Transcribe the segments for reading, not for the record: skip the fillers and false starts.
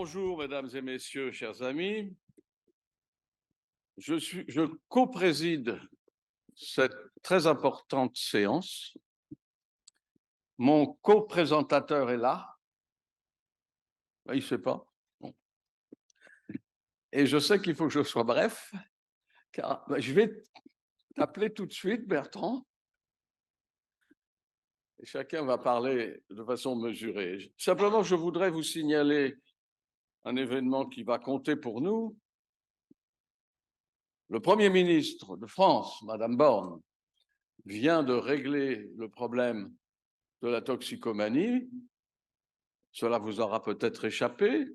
Bonjour, mesdames et messieurs, chers amis. Je co-préside cette très importante séance. Mon co-présentateur est là. Il ne sait pas. Bon. Et je sais qu'il faut que je sois bref, car je vais t'appeler tout de suite, Bertrand. Et chacun va parler de façon mesurée. Simplement, je voudrais vous signaler un événement qui va compter pour nous. Le Premier ministre de France, Madame Borne, vient de régler le problème de la toxicomanie. Cela vous aura peut-être échappé,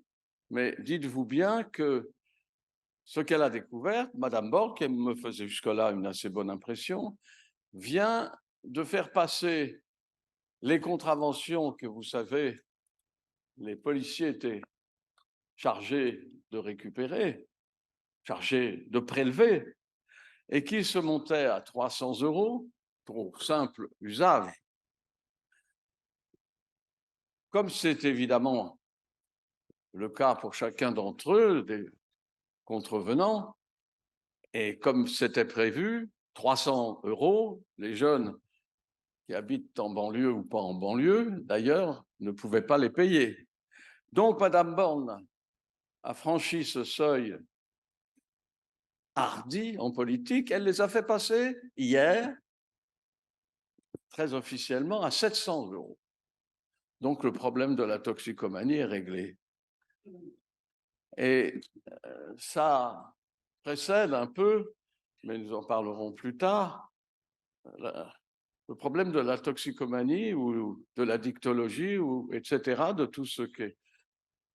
mais dites-vous bien que ce qu'elle a découvert, Madame Borne, qui me faisait jusque-là une assez bonne impression, vient de faire passer les contraventions que, vous savez, les policiers étaient chargés de récupérer, chargés de prélever, et qui se montaient à 300 € pour simple usage. Comme c'est évidemment le cas pour chacun d'entre eux, des contrevenants, et comme c'était prévu, 300 €, les jeunes qui habitent en banlieue ou pas en banlieue, d'ailleurs, ne pouvaient pas les payer. Donc, Madame Borne a franchi ce seuil hardi en politique. Elle les a fait passer hier, très officiellement, à 700 €. Donc, le problème de la toxicomanie est réglé. Et ça précède un peu, mais nous en parlerons plus tard, le problème de la toxicomanie ou de la dictologie, ou, etc., de tout ce que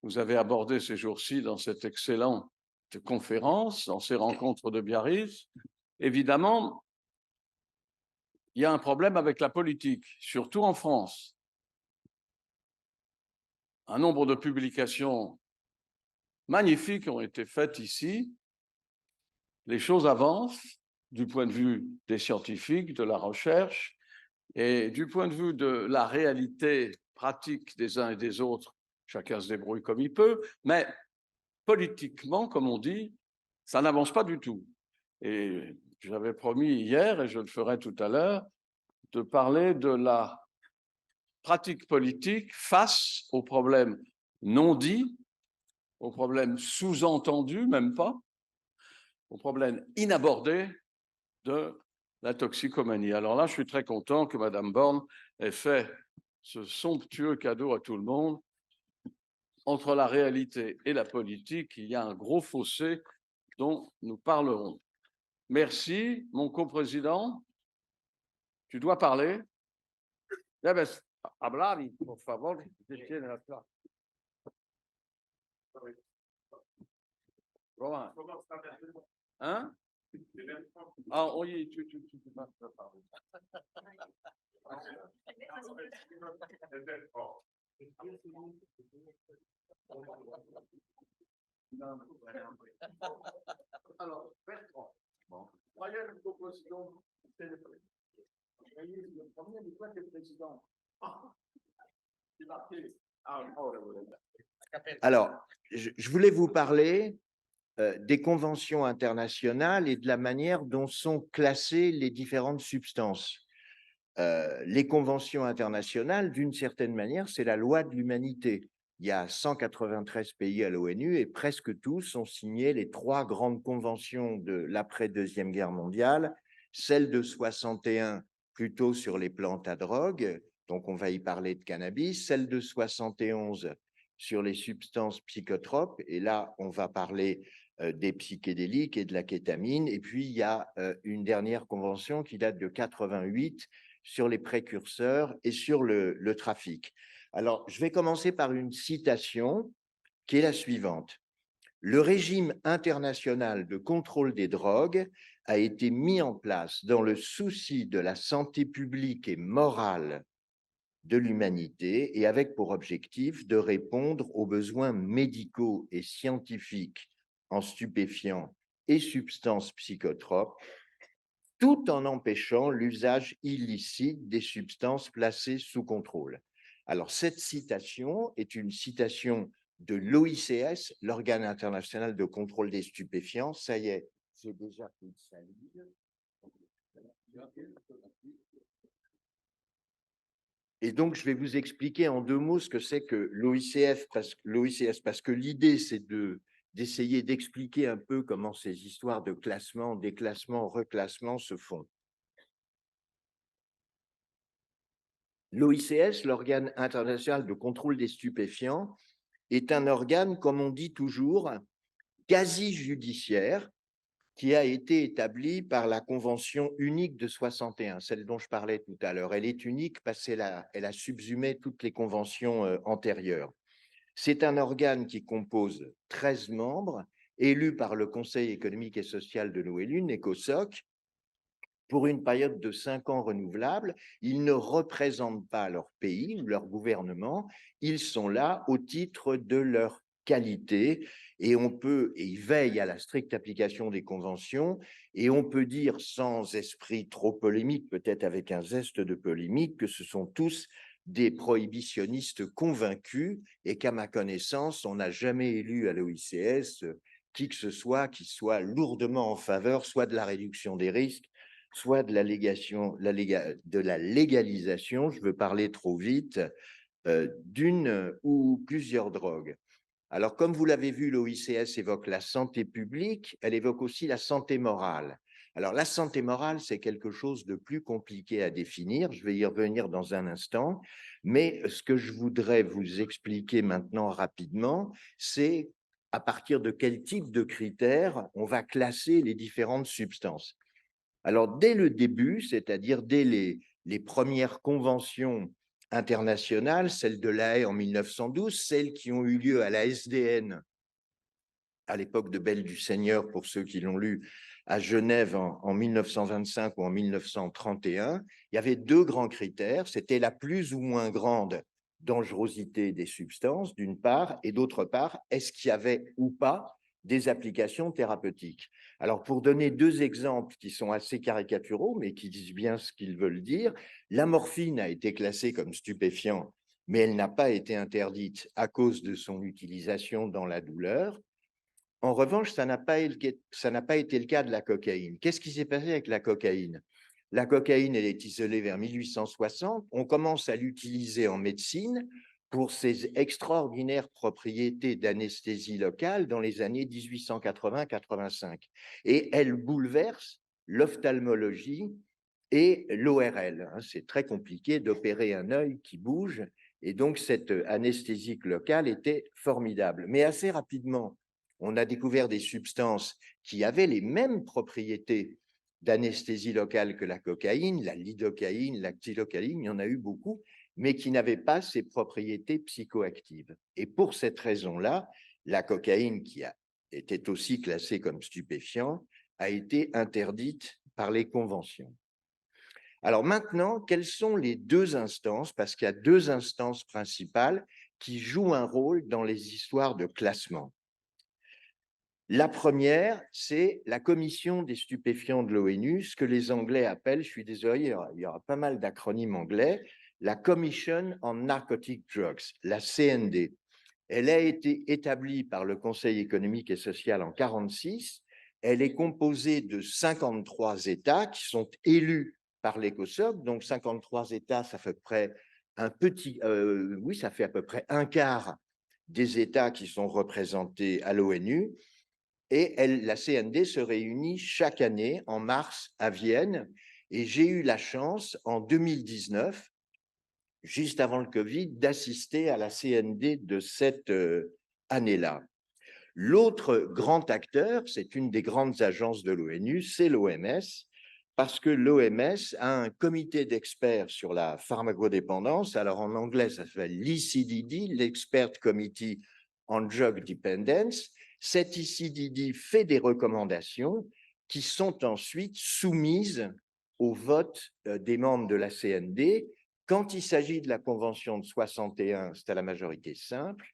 vous avez abordé ces jours-ci dans cette excellente conférence, dans ces rencontres de Biarritz. Évidemment, il y a un problème avec la politique, surtout en France. Un nombre de publications magnifiques ont été faites ici. Les choses avancent du point de vue des scientifiques, de la recherche, et du point de vue de la réalité pratique des uns et des autres. Chacun se débrouille comme il peut, mais politiquement, comme on dit, ça n'avance pas du tout. Et j'avais promis hier, et je le ferai tout à l'heure, de parler de la pratique politique face aux problèmes non dits, aux problèmes sous-entendus, même pas, aux problèmes inabordés de la toxicomanie. Alors là, je suis très content que Madame Borne ait fait ce somptueux cadeau à tout le monde. Entre la réalité et la politique, il y a un gros fossé dont nous parlerons. Merci, mon coprésident. Tu dois parler. Hablar, por favor, tiene la place. Hein? Ah oui, tu vas parler. Alors, Bertrand, voyez le coprésident, c'est le premier du point est président. C'est marqué. Alors, je voulais vous parler des conventions internationales et de la manière dont sont classées les différentes substances. Les conventions internationales, d'une certaine manière, c'est la loi de l'humanité. Il y a 193 pays à l'ONU et presque tous ont signé les 3 grandes conventions de l'après-Deuxième Guerre mondiale, celle de 61 plutôt sur les plantes à drogue, donc on va y parler de cannabis, celle de 71 sur les substances psychotropes, et là on va parler des psychédéliques et de la kétamine, et puis il y a une dernière convention qui date de 88 sur les précurseurs et sur le trafic. Alors, je vais commencer par une citation qui est la suivante. Le régime international de contrôle des drogues a été mis en place dans le souci de la santé publique et morale de l'humanité et avec pour objectif de répondre aux besoins médicaux et scientifiques en stupéfiants et substances psychotropes, tout en empêchant l'usage illicite des substances placées sous contrôle. Alors, cette citation est une citation de l'OICS, l'organe international de contrôle des stupéfiants. Ça y est, j'ai déjà fait une salive. Et donc, je vais vous expliquer en 2 mots ce que c'est que l'OICS, parce que l'idée, c'est d'essayer d'expliquer un peu comment ces histoires de classement, déclassement, reclassement se font. L'OICS, l'organe international de contrôle des stupéfiants, est un organe, comme on dit toujours, quasi judiciaire, qui a été établie par la Convention unique de 61, celle dont je parlais tout à l'heure. Elle est unique parce qu'elle a subsumé toutes les conventions antérieures. C'est un organe qui compose 13 membres, élus par le Conseil économique et social de l'ONU, NECOSOC, pour une période de 5 ans renouvelable. Ils ne représentent pas leur pays ou leur gouvernement, ils sont là au titre de leur qualité et ils veillent à la stricte application des conventions, et on peut dire sans esprit trop polémique, peut-être avec un zeste de polémique, que ce sont tous des prohibitionnistes convaincus et qu'à ma connaissance, on n'a jamais élu à l'OICS qui que ce soit qui soit lourdement en faveur soit de la réduction des risques, soit de la légalisation, je veux parler trop vite, d'une ou plusieurs drogues. Alors, comme vous l'avez vu, l'OICS évoque la santé publique, elle évoque aussi la santé morale. Alors, la santé morale, c'est quelque chose de plus compliqué à définir, je vais y revenir dans un instant, mais ce que je voudrais vous expliquer maintenant rapidement, c'est à partir de quel type de critères on va classer les différentes substances. Alors, dès le début, c'est-à-dire dès les premières conventions internationales, celles de La Haye en 1912, celles qui ont eu lieu à la SDN à l'époque de Belle du Seigneur, pour ceux qui l'ont lu, à Genève en 1925 ou en 1931, il y avait 2 grands critères. C'était la plus ou moins grande dangerosité des substances, d'une part, et d'autre part, est-ce qu'il y avait ou pas des applications thérapeutiques. Alors, pour donner 2 exemples qui sont assez caricaturaux, mais qui disent bien ce qu'ils veulent dire, la morphine a été classée comme stupéfiant, mais elle n'a pas été interdite à cause de son utilisation dans la douleur. En revanche, ça n'a pas été le cas de la cocaïne. Qu'est-ce qui s'est passé avec la cocaïne? La cocaïne, elle est isolée vers 1860. On commence à l'utiliser en médecine pour ses extraordinaires propriétés d'anesthésie locale dans les années 1880-85. Et elle bouleverse l'ophtalmologie et l'ORL. C'est très compliqué d'opérer un œil qui bouge. Et donc, cette anesthésique locale était formidable. Mais assez rapidement, on a découvert des substances qui avaient les mêmes propriétés d'anesthésie locale que la cocaïne, la lidocaïne, la xylocaïne, il y en a eu beaucoup, mais qui n'avaient pas ces propriétés psychoactives. Et pour cette raison-là, la cocaïne, qui était aussi classée comme stupéfiant, a été interdite par les conventions. Alors maintenant, quelles sont les 2 instances? Parce qu'il y a 2 instances principales qui jouent un rôle dans les histoires de classement. La première, c'est la commission des stupéfiants de l'ONU, ce que les Anglais appellent, je suis désolé, il y aura pas mal d'acronymes anglais, la Commission on Narcotic Drugs, la CND. Elle a été établie par le Conseil économique et social en 1946. Elle est composée de 53 États qui sont élus par l'ECOSOC. Donc 53 États, ça fait à peu près ça fait à peu près un quart des États qui sont représentés à l'ONU. Et la CND se réunit chaque année en mars à Vienne. Et j'ai eu la chance, en 2019, juste avant le Covid, d'assister à la CND de cette année-là. L'autre grand acteur, c'est une des grandes agences de l'ONU, c'est l'OMS, parce que l'OMS a un comité d'experts sur la pharmacodépendance. Alors en anglais, ça s'appelle l'ECDD, l'Expert Committee on Drug Dependence. Cet ECDD fait des recommandations qui sont ensuite soumises au vote des membres de la CND. Quand il s'agit de la Convention de 61, c'est à la majorité simple.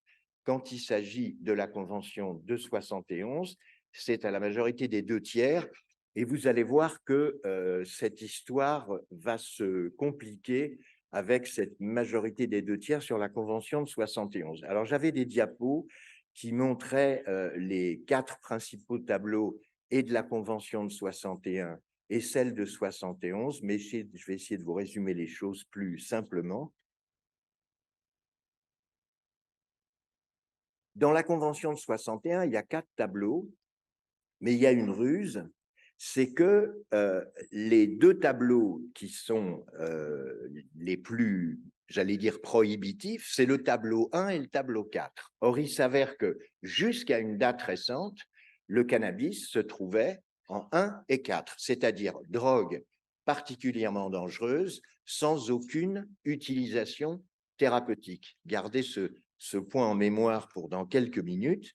Quand il s'agit de la Convention de 71, c'est à la majorité des 2 tiers. Et vous allez voir que cette histoire va se compliquer avec cette majorité des 2/3 sur la Convention de 71. Alors, j'avais des diapos qui montraient les 4 principaux tableaux et de la Convention de 61 et celle de 71, mais je vais essayer de vous résumer les choses plus simplement. Dans la Convention de 61, il y a 4 tableaux, mais il y a une ruse, c'est que les 2 tableaux qui sont les plus, j'allais dire, prohibitifs, c'est le tableau 1 et le tableau 4. Or, il s'avère que jusqu'à une date récente, le cannabis se trouvait en 1 et 4, c'est-à-dire drogue particulièrement dangereuse, sans aucune utilisation thérapeutique. Gardez ce point en mémoire pour dans quelques minutes.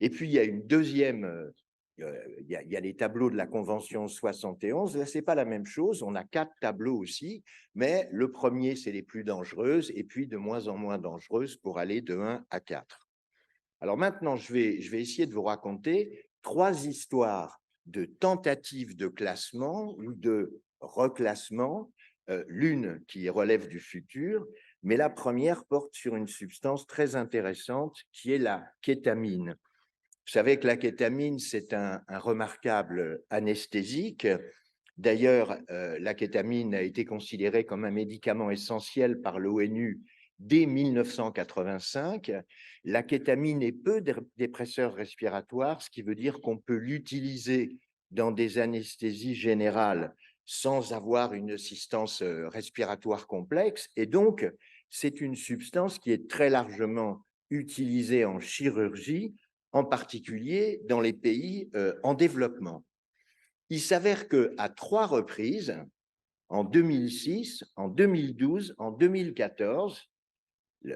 Et puis, il y a une deuxième, il y a les tableaux de la Convention 71. Là, ce n'est pas la même chose. On a 4 tableaux aussi, mais le premier, c'est les plus dangereuses, et puis de moins en moins dangereuses pour aller de 1 à 4. Alors maintenant, je vais essayer de vous raconter 3 histoires de tentatives de classement ou de reclassement, l'une qui relève du futur, mais la première porte sur une substance très intéressante qui est la kétamine. Vous savez que la kétamine, c'est un remarquable anesthésique. D'ailleurs, la kétamine a été considérée comme un médicament essentiel par l'ONU dès 1985. La kétamine est peu dépresseur respiratoire, ce qui veut dire qu'on peut l'utiliser dans des anesthésies générales sans avoir une assistance respiratoire complexe. Et donc, c'est une substance qui est très largement utilisée en chirurgie, en particulier dans les pays en développement. Il s'avère qu'à 3 reprises, en 2006, en 2012, en 2014,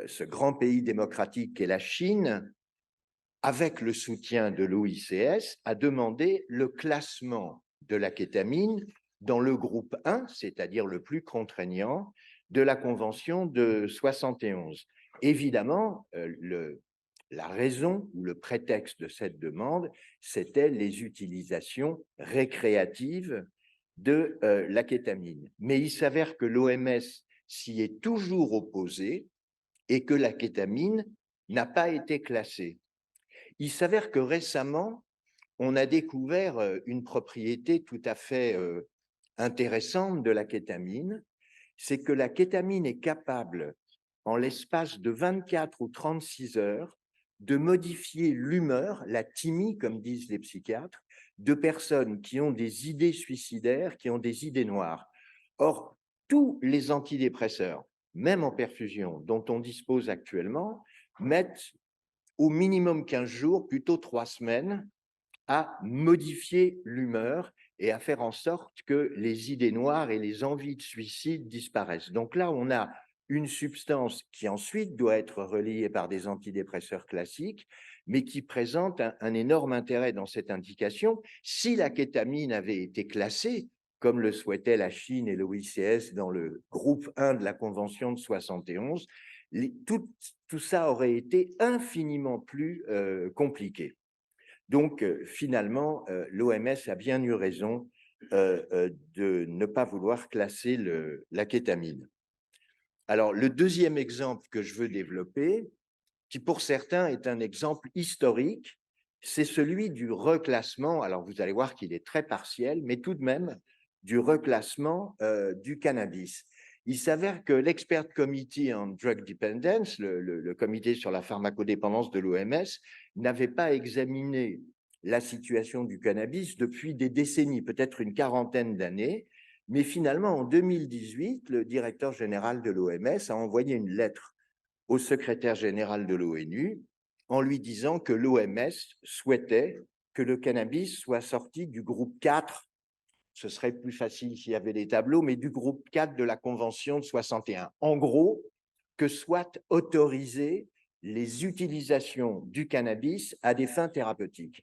ce grand pays démocratique qu'est la Chine, avec le soutien de l'OICS, a demandé le classement de la kétamine dans le groupe 1, c'est-à-dire le plus contraignant, de la Convention de 71. Évidemment, la raison ou le prétexte de cette demande, c'était les utilisations récréatives de la kétamine. Mais il s'avère que l'OMS s'y est toujours opposée et que la kétamine n'a pas été classée. Il s'avère que récemment, on a découvert une propriété tout à fait intéressante de la kétamine, c'est que la kétamine est capable, en l'espace de 24 ou 36 heures, de modifier l'humeur, la thymie, comme disent les psychiatres, de personnes qui ont des idées suicidaires, qui ont des idées noires. Or, tous les antidépresseurs, même en perfusion, dont on dispose actuellement, mettent au minimum 15 jours, plutôt 3 semaines, à modifier l'humeur et à faire en sorte que les idées noires et les envies de suicide disparaissent. Donc là, on a une substance qui ensuite doit être reliée par des antidépresseurs classiques, mais qui présente un énorme intérêt dans cette indication. Si la kétamine avait été classée, comme le souhaitaient la Chine et l'OICS dans le groupe 1 de la Convention de 71, tout ça aurait été infiniment plus compliqué. Donc, finalement, l'OMS a bien eu raison de ne pas vouloir classer la kétamine. Alors, le deuxième exemple que je veux développer, qui pour certains est un exemple historique, c'est celui du reclassement. Alors, vous allez voir qu'il est très partiel, mais tout de même du reclassement du cannabis. Il s'avère que l'Expert Committee on Drug Dependence, le comité sur la pharmacodépendance de l'OMS, n'avait pas examiné la situation du cannabis depuis des décennies, peut-être une quarantaine d'années. Mais finalement, en 2018, le directeur général de l'OMS a envoyé une lettre au secrétaire général de l'ONU en lui disant que l'OMS souhaitait que le cannabis soit sorti du groupe 4, ce serait plus facile s'il y avait des tableaux, mais du groupe 4 de la Convention de 61. En gros, que soient autorisées les utilisations du cannabis à des fins thérapeutiques.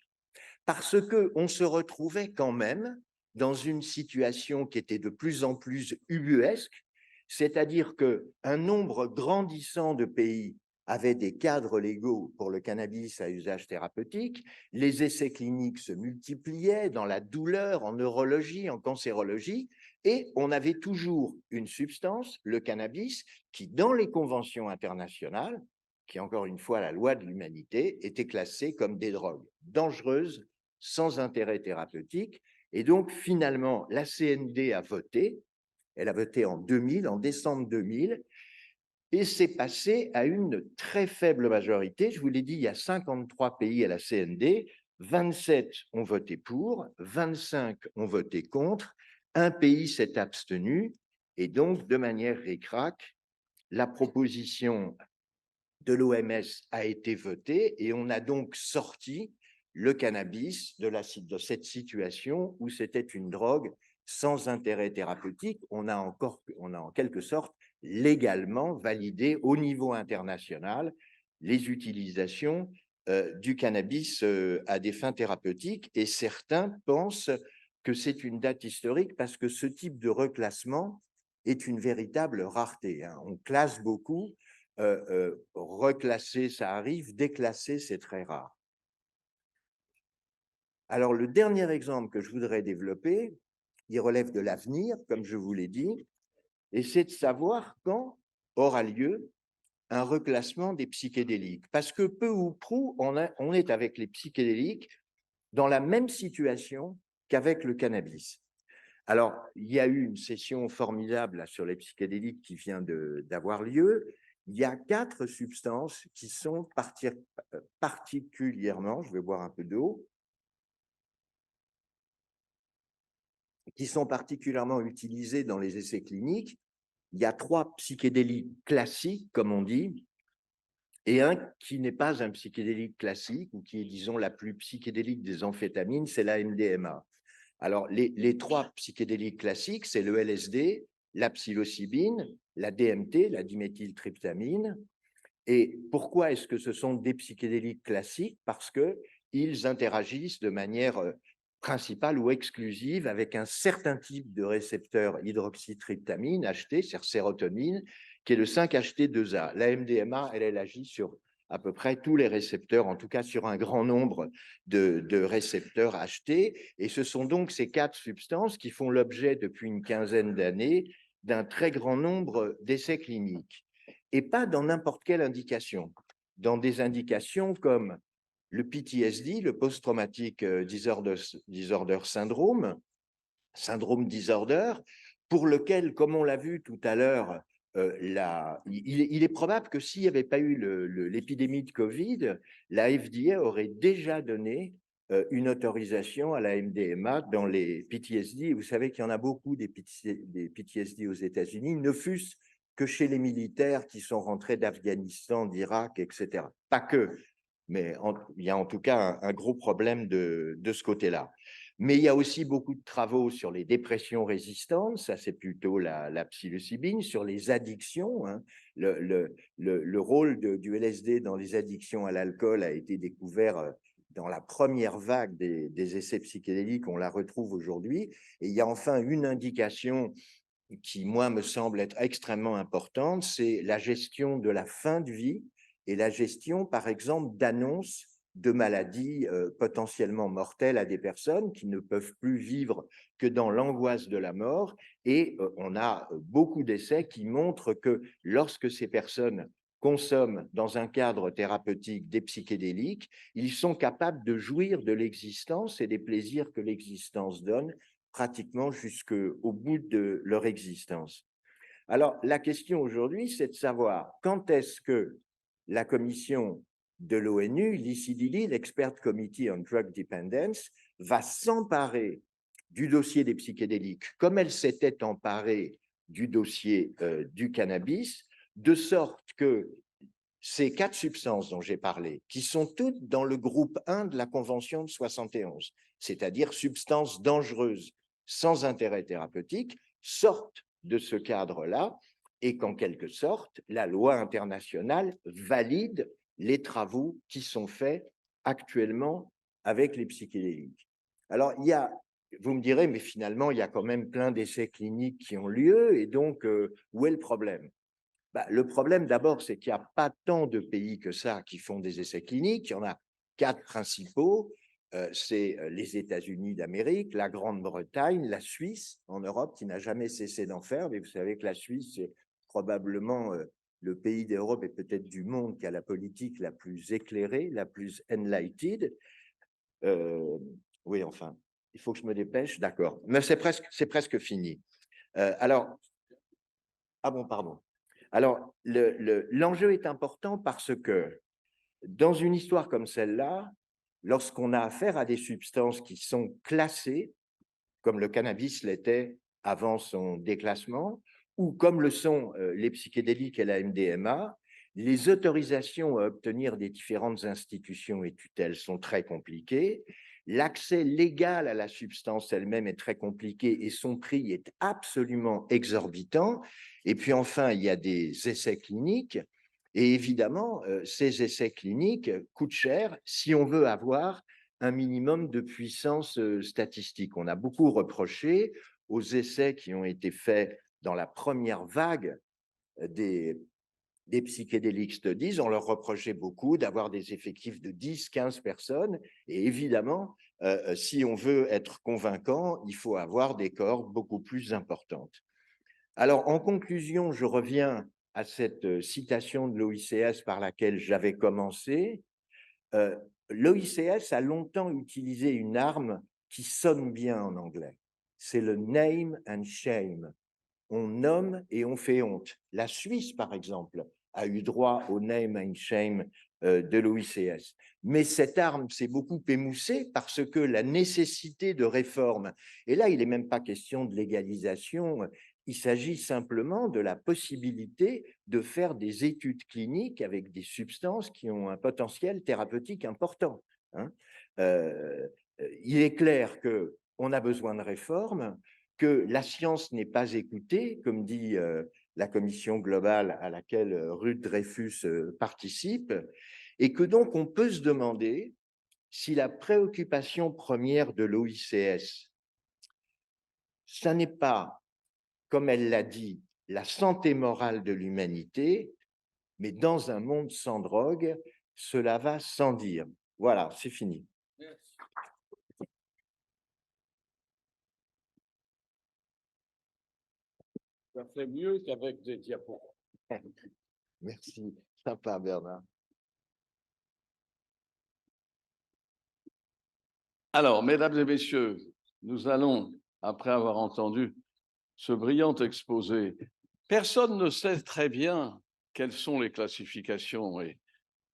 Parce qu'on se retrouvait quand même dans une situation qui était de plus en plus ubuesque, c'est-à-dire qu'un nombre grandissant de pays avaient des cadres légaux pour le cannabis à usage thérapeutique, les essais cliniques se multipliaient dans la douleur, en neurologie, en cancérologie, Et on avait toujours une substance, le cannabis, qui, dans les conventions internationales, qui est encore une fois la loi de l'humanité, était classée comme des drogues dangereuses, sans intérêt thérapeutique. Et donc, finalement, la CND a voté. Elle a voté en 2000, en décembre 2000, et c'est passé à une très faible majorité. Je vous l'ai dit, il y a 53 pays à la CND, 27 ont voté pour, 25 ont voté contre, un pays s'est abstenu, et donc, de manière ric-rac, la proposition de l'OMS a été votée, et on a donc sorti le cannabis de cette situation où c'était une drogue sans intérêt thérapeutique. On a en quelque sorte légalement validé au niveau international les utilisations du cannabis à des fins thérapeutiques, et certains pensent que c'est une date historique parce que ce type de reclassement est une véritable rareté, hein. On classe beaucoup, reclasser, ça arrive, déclasser, c'est très rare. Alors, le dernier exemple que je voudrais développer, il relève de l'avenir, comme je vous l'ai dit, et c'est de savoir quand aura lieu un reclassement des psychédéliques. Parce que peu ou prou, on est avec les psychédéliques dans la même situation qu'avec le cannabis. Alors, il y a eu une session formidable sur les psychédéliques qui vient d'avoir lieu. Il y a 4 substances qui sont particulièrement, je vais boire un peu d'eau, qui sont particulièrement utilisées dans les essais cliniques. Il y a 3 psychédéliques classiques, comme on dit, et un qui n'est pas un psychédélique classique, ou qui est, disons, la plus psychédélique des amphétamines, c'est la MDMA. Alors, les 3 psychédéliques classiques, c'est le LSD, la psilocybine, la DMT, la diméthyltryptamine. Et pourquoi est-ce que ce sont des psychédéliques classiques? Parce qu'ils interagissent de manière principale ou exclusive avec un certain type de récepteur hydroxytryptamine, HT, c'est-à-dire sérotonine, qui est le 5-HT2A. La MDMA, elle agit sur à peu près tous les récepteurs, en tout cas sur un grand nombre de récepteurs HT. Et ce sont donc ces 4 substances qui font l'objet depuis une quinzaine d'années d'un très grand nombre d'essais cliniques. Et pas dans n'importe quelle indication, dans des indications comme le PTSD, le Post-Traumatic Disorder Syndrome, syndrome disorder, pour lequel, comme on l'a vu tout à l'heure, il est probable que s'il n'y avait pas eu l'épidémie de Covid, la FDA aurait déjà donné une autorisation à la MDMA dans les PTSD. Vous savez qu'il y en a beaucoup des PTSD aux États-Unis, ne fût-ce que chez les militaires qui sont rentrés d'Afghanistan, d'Irak, etc. Pas que, mais il y a en tout cas un gros problème de ce côté-là. Mais il y a aussi beaucoup de travaux sur les dépressions résistantes, ça c'est plutôt la psilocybine, sur les addictions, hein. Le rôle du LSD dans les addictions à l'alcool a été découvert dans la première vague des essais psychédéliques, on la retrouve aujourd'hui. Et il y a enfin une indication qui, moi, me semble être extrêmement importante, c'est la gestion de la fin de vie et la gestion, par exemple, d'annonces de maladies potentiellement mortelles à des personnes qui ne peuvent plus vivre que dans l'angoisse de la mort. Et on a beaucoup d'essais qui montrent que lorsque ces personnes consomment dans un cadre thérapeutique des psychédéliques, ils sont capables de jouir de l'existence et des plaisirs que l'existence donne pratiquement jusqu'au bout de leur existence. Alors, la question aujourd'hui, c'est de savoir quand est-ce que la commission de l'ONU, l'ICDD, l'Expert Committee on Drug Dependence, va s'emparer du dossier des psychédéliques, comme elle s'était emparée du dossier du cannabis, de sorte que ces 4 substances dont j'ai parlé, qui sont toutes dans le groupe 1 de la Convention de 71, c'est-à-dire substances dangereuses sans intérêt thérapeutique, sortent de ce cadre-là et qu'en quelque sorte, la loi internationale valide les travaux qui sont faits actuellement avec les psychédéliques. Alors, vous me direz, mais finalement, il y a quand même plein d'essais cliniques qui ont lieu, et donc, où est le problème? Le problème, d'abord, c'est qu'il n'y a pas tant de pays que ça qui font des essais cliniques. Il y en a 4 principaux. c'est les États-Unis d'Amérique, la Grande-Bretagne, la Suisse en Europe, qui n'a jamais cessé d'en faire. Mais vous savez que la Suisse, c'est probablement le pays d'Europe et peut-être du monde qui a la politique la plus éclairée, la plus enlightened. Oui, enfin, il faut que je me dépêche, d'accord. Mais c'est presque fini. Alors, ah bon, pardon. Alors, l'enjeu est important parce que dans une histoire comme celle-là, lorsqu'on a affaire à des substances qui sont classées, comme le cannabis l'était avant son déclassement, ou comme le sont les psychédéliques et la MDMA, les autorisations à obtenir des différentes institutions et tutelles sont très compliquées. L'accès légal à la substance elle-même est très compliqué et son prix est absolument exorbitant. Et puis enfin, il y a des essais cliniques. Et évidemment, ces essais cliniques coûtent cher si on veut avoir un minimum de puissance statistique. On a beaucoup reproché aux essais qui ont été faits dans la première vague des psychédéliques studies, on leur reprochait beaucoup d'avoir des effectifs de 10, 15 personnes. Et évidemment, si on veut être convaincant, il faut avoir des cohortes beaucoup plus importantes. Alors, en conclusion, je reviens à cette citation de l'OICS par laquelle j'avais commencé. L'OICS a longtemps utilisé une arme qui sonne bien en anglais. C'est le name and shame. On nomme et on fait honte. La Suisse, par exemple, a eu droit au name and shame de l'OICS. Mais cette arme s'est beaucoup émoussée parce que la nécessité de réforme, et là, il n'est même pas question de légalisation, il s'agit simplement de la possibilité de faire des études cliniques avec des substances qui ont un potentiel thérapeutique important. Hein. Il est clair qu'on a besoin de réforme, que la science n'est pas écoutée, comme dit la commission globale à laquelle Ruth Dreyfus participe, et que donc on peut se demander si la préoccupation première de l'OICS, ça n'est pas, comme elle l'a dit, la santé morale de l'humanité, mais dans un monde sans drogue, cela va sans dire. Voilà, c'est fini. Merci. Ça fait mieux qu'avec des diapos. Merci, sympa Bernard. Alors, mesdames et messieurs, nous allons, après avoir entendu ce brillant exposé, personne ne sait très bien quelles sont les classifications et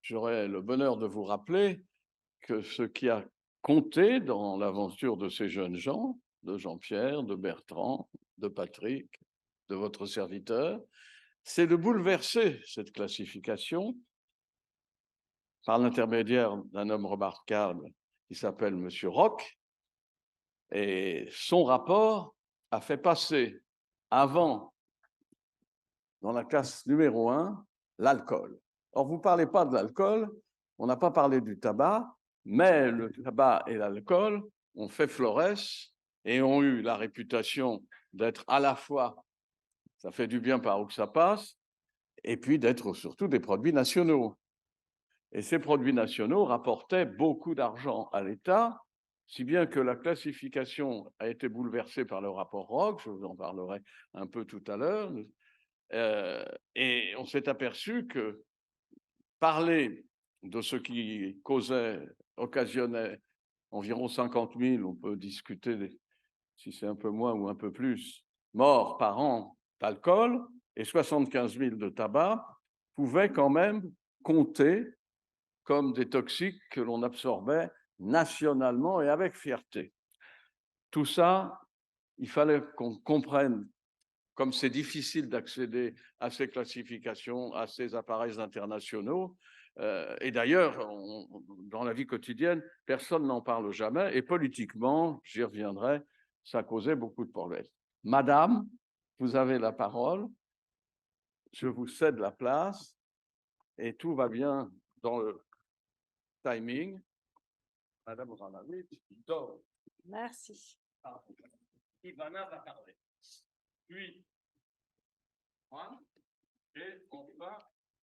j'aurai le bonheur de vous rappeler que ce qui a compté dans l'aventure de ces jeunes gens, de Jean-Pierre, de Bertrand, de Patrick, de votre serviteur, c'est de bouleverser cette classification par l'intermédiaire d'un homme remarquable qui s'appelle M. Roch. Et son rapport a fait passer avant, dans la classe numéro 1, l'alcool. Or, vous ne parlez pas de l'alcool, on n'a pas parlé du tabac, mais le tabac et l'alcool ont fait florès et ont eu la réputation d'être à la fois, ça fait du bien par où que ça passe, et puis d'être surtout des produits nationaux. Et ces produits nationaux rapportaient beaucoup d'argent à l'État, si bien que la classification a été bouleversée par le rapport Roch, je vous en parlerai un peu tout à l'heure, et on s'est aperçu que parler de ce qui causait, occasionnait environ 50 000, on peut discuter si c'est un peu moins ou un peu plus, morts par an d'alcool et 75 000 de tabac, pouvait quand même compter comme des toxiques que l'on absorbait nationalement et avec fierté. Tout ça, il fallait qu'on comprenne comme c'est difficile d'accéder à ces classifications, à ces appareils internationaux. Et d'ailleurs, dans la vie quotidienne, personne n'en parle jamais. Et politiquement, j'y reviendrai, ça causait beaucoup de problèmes. Madame, vous avez la parole. Je vous cède la place et tout va bien dans le timing. Madame Ranavitch, dort. Merci. Ah, Ivana va parler. Puis, Juan, et enfin,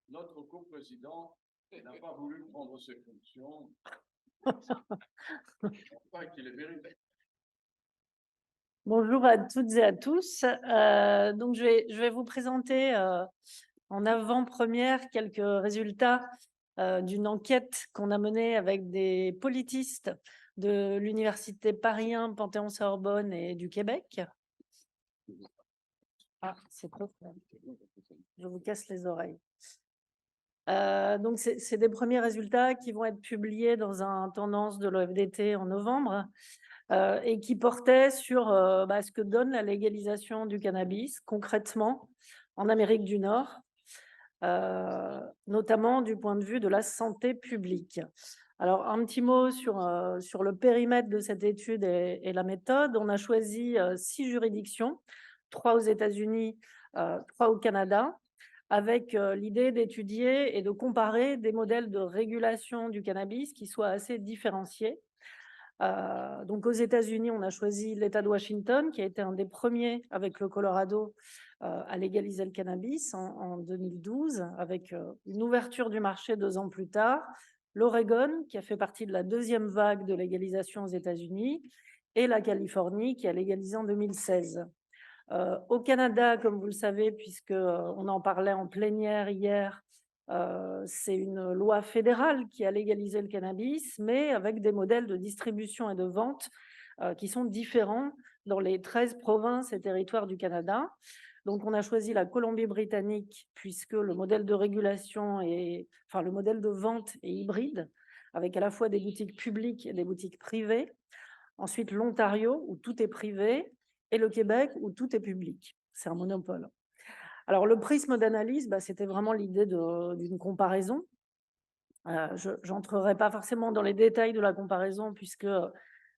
notre coprésident n'a pas voulu prendre ses fonctions. Bonjour à toutes et à tous. Donc, je vais vous présenter en avant-première quelques résultats d'une enquête qu'on a menée avec des politistes de l'Université Paris 1, Panthéon-Sorbonne et du Québec. Ah, c'est trop fort. Je vous casse les oreilles. Donc, c'est des premiers résultats qui vont être publiés dans un tendance de l'OFDT en novembre. Et qui portait sur ce que donne la légalisation du cannabis concrètement en Amérique du Nord, notamment du point de vue de la santé publique. Alors, un petit mot sur le périmètre de cette étude et la méthode. On a choisi 6 juridictions, 3 aux États-Unis, 3 au Canada, avec l'idée d'étudier et de comparer des modèles de régulation du cannabis qui soient assez différenciés. Donc aux États-Unis, on a choisi l'État de Washington, qui a été un des premiers avec le Colorado à légaliser le cannabis en 2012, avec une ouverture du marché 2 ans plus tard. L'Oregon, qui a fait partie de la deuxième vague de légalisation aux États-Unis, et la Californie, qui a légalisé en 2016. Au Canada, comme vous le savez, puisque on en parlait en plénière hier, c'est une loi fédérale qui a légalisé le cannabis, mais avec des modèles de distribution et de vente qui sont différents dans les 13 provinces et territoires du Canada. Donc, on a choisi la Colombie-Britannique puisque le modèle de régulation le modèle de vente est hybride, avec à la fois des boutiques publiques et des boutiques privées. Ensuite, l'Ontario, où tout est privé, et le Québec, où tout est public. C'est un monopole. Alors, le prisme d'analyse, c'était vraiment l'idée d'une comparaison. Je n'entrerai pas forcément dans les détails de la comparaison, puisque,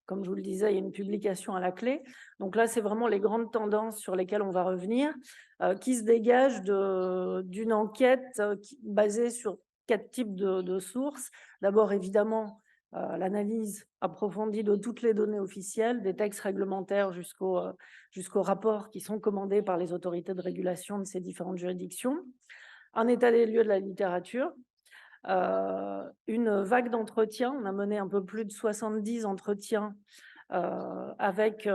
comme je vous le disais, il y a une publication à la clé. Donc là, c'est vraiment les grandes tendances sur lesquelles on va revenir, qui se dégagent d'une enquête basée sur 4 types de sources. D'abord, évidemment, l'analyse approfondie de toutes les données officielles, des textes réglementaires jusqu'aux rapports qui sont commandés par les autorités de régulation de ces différentes juridictions. Un état des lieux de la littérature, une vague d'entretiens. On a mené un peu plus de 70 entretiens avec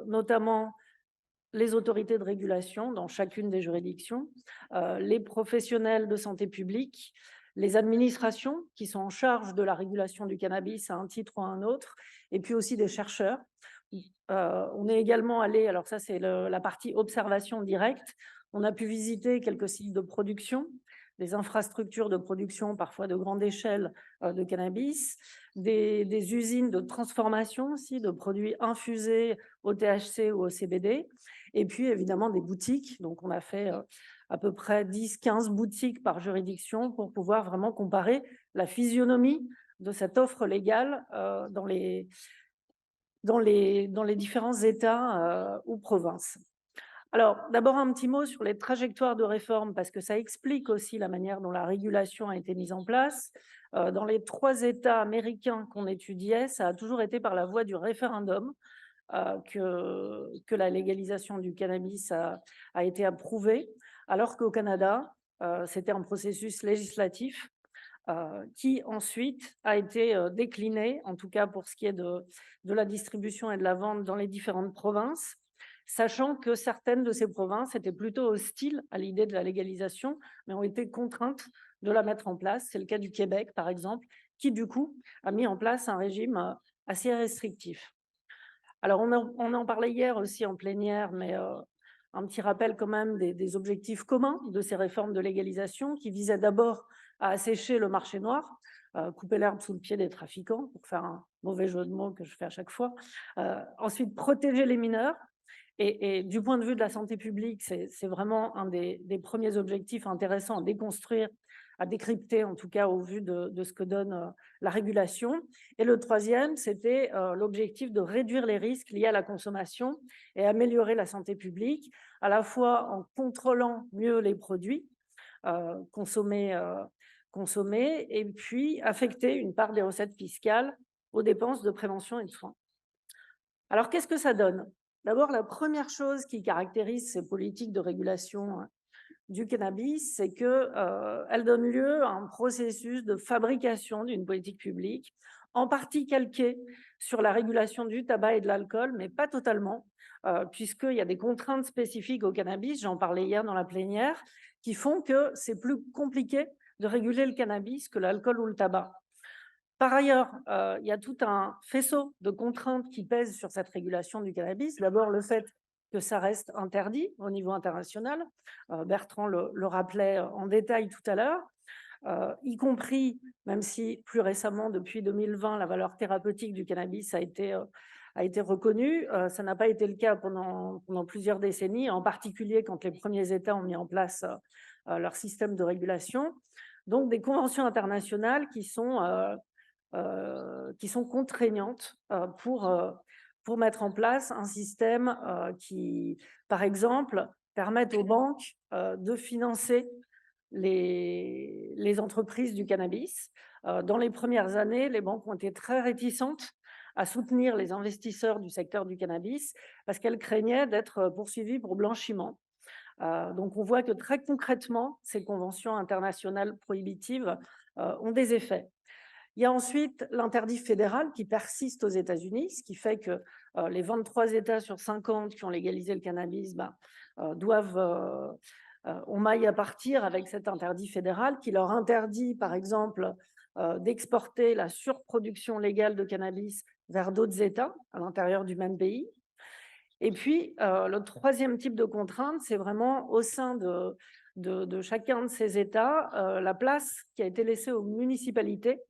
notamment les autorités de régulation dans chacune des juridictions, les professionnels de santé publique, les administrations qui sont en charge de la régulation du cannabis à un titre ou à un autre, et puis aussi des chercheurs. On est également allé, alors ça c'est la partie observation directe, on a pu visiter quelques sites de production, des infrastructures de production, parfois de grande échelle, de cannabis, des usines de transformation aussi, de produits infusés au THC ou au CBD, et puis évidemment des boutiques. Donc on a fait à peu près 10-15 boutiques par juridiction pour pouvoir vraiment comparer la physionomie de cette offre légale dans les différents États ou provinces. Alors, d'abord, un petit mot sur les trajectoires de réforme, parce que ça explique aussi la manière dont la régulation a été mise en place. Dans les 3 États américains qu'on étudiait, ça a toujours été par la voie du référendum que la légalisation du cannabis a été approuvée, alors qu'au Canada, c'était un processus législatif qui ensuite a été décliné, en tout cas pour ce qui est de la distribution et de la vente dans les différentes provinces, sachant que certaines de ces provinces étaient plutôt hostiles à l'idée de la légalisation, mais ont été contraintes de la mettre en place. C'est le cas du Québec, par exemple, qui du coup a mis en place un régime assez restrictif. Alors, on en parlait hier aussi en plénière, mais un petit rappel quand même des objectifs communs de ces réformes de légalisation qui visaient d'abord à assécher le marché noir, couper l'herbe sous le pied des trafiquants, pour faire un mauvais jeu de mots que je fais à chaque fois. Ensuite, protéger les mineurs. Et du point de vue de la santé publique, c'est vraiment un des premiers objectifs intéressants à déconstruire, à décrypter, en tout cas au vu de ce que donne la régulation. Et le troisième, c'était l'objectif de réduire les risques liés à la consommation et améliorer la santé publique, à la fois en contrôlant mieux les produits consommés, et puis affecter une part des recettes fiscales aux dépenses de prévention et de soins. Alors, qu'est-ce que ça donne? D'abord, la première chose qui caractérise ces politiques de régulation du cannabis, c'est qu'elles donnent lieu à un processus de fabrication d'une politique publique en partie calquée sur la régulation du tabac et de l'alcool, mais pas totalement, puisqu'il y a des contraintes spécifiques au cannabis, j'en parlais hier dans la plénière, qui font que c'est plus compliqué de réguler le cannabis que l'alcool ou le tabac. Par ailleurs, il y a tout un faisceau de contraintes qui pèsent sur cette régulation du cannabis. D'abord, le fait que ça reste interdit au niveau international. Bertrand le rappelait en détail tout à l'heure. Y compris, même si plus récemment, depuis 2020, la valeur thérapeutique du cannabis a été reconnue. Ça n'a pas été le cas pendant plusieurs décennies, en particulier quand les premiers États ont mis en place leur système de régulation. Donc, des conventions internationales qui sont contraignantes pour mettre en place un système qui, par exemple, permette aux banques de financer les entreprises du cannabis. Dans les premières années, les banques ont été très réticentes à soutenir les investisseurs du secteur du cannabis parce qu'elles craignaient d'être poursuivies pour blanchiment. Donc, on voit que très concrètement, ces conventions internationales prohibitives ont des effets. Il y a ensuite l'interdit fédéral qui persiste aux États-Unis, ce qui fait que les 23 États sur 50 qui ont légalisé le cannabis ont maille à partir avec cet interdit fédéral qui leur interdit, par exemple, d'exporter la surproduction légale de cannabis vers d'autres États à l'intérieur du même pays. Et puis, le troisième type de contrainte, c'est vraiment au sein de chacun de ces États, la place qui a été laissée aux municipalités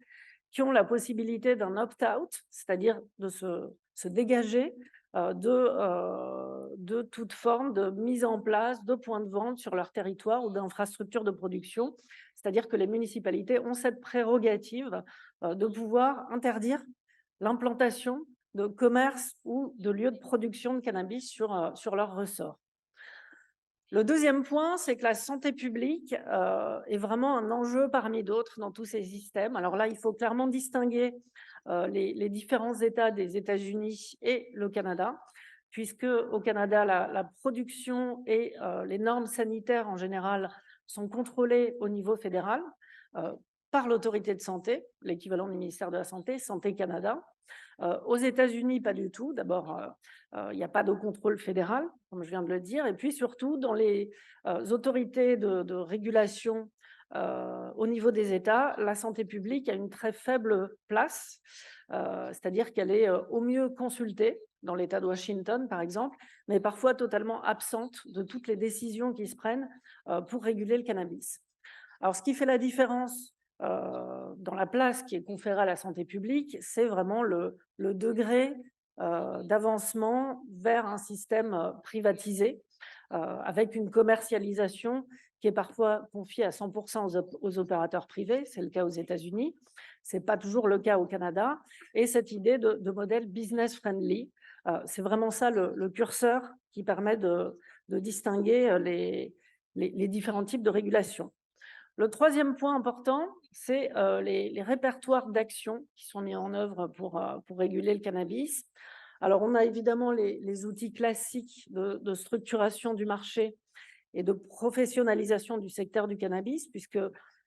qui ont la possibilité d'un opt-out, c'est-à-dire de se dégager de toute forme de mise en place de points de vente sur leur territoire ou d'infrastructures de production. C'est-à-dire que les municipalités ont cette prérogative de pouvoir interdire l'implantation de commerces ou de lieux de production de cannabis sur leur ressort. Le deuxième point, c'est que la santé publique est vraiment un enjeu parmi d'autres dans tous ces systèmes. Alors là, il faut clairement distinguer les différents États des États-Unis et le Canada, puisque au Canada, la production et les normes sanitaires en général sont contrôlées au niveau fédéral par l'autorité de santé, l'équivalent du ministère de la Santé, Santé Canada. Aux États-Unis, pas du tout. D'abord, il n'y a pas de contrôle fédéral, comme je viens de le dire. Et puis surtout, dans les autorités de régulation au niveau des États, la santé publique a une très faible place, c'est-à-dire qu'elle est au mieux consultée dans l'État de Washington, par exemple, mais parfois totalement absente de toutes les décisions qui se prennent pour réguler le cannabis. Alors, ce qui fait la différence dans la place qui est conférée à la santé publique, c'est vraiment le degré d'avancement vers un système privatisé avec une commercialisation qui est parfois confiée à 100% aux opérateurs privés. C'est le cas aux États-Unis. Ce n'est pas toujours le cas au Canada. Et cette idée de modèle business-friendly, c'est vraiment ça le curseur qui permet de distinguer les différents types de régulation. Le troisième point important, c'est les répertoires d'actions qui sont mis en œuvre pour réguler le cannabis. Alors, on a évidemment les outils classiques de structuration du marché et de professionnalisation du secteur du cannabis, puisque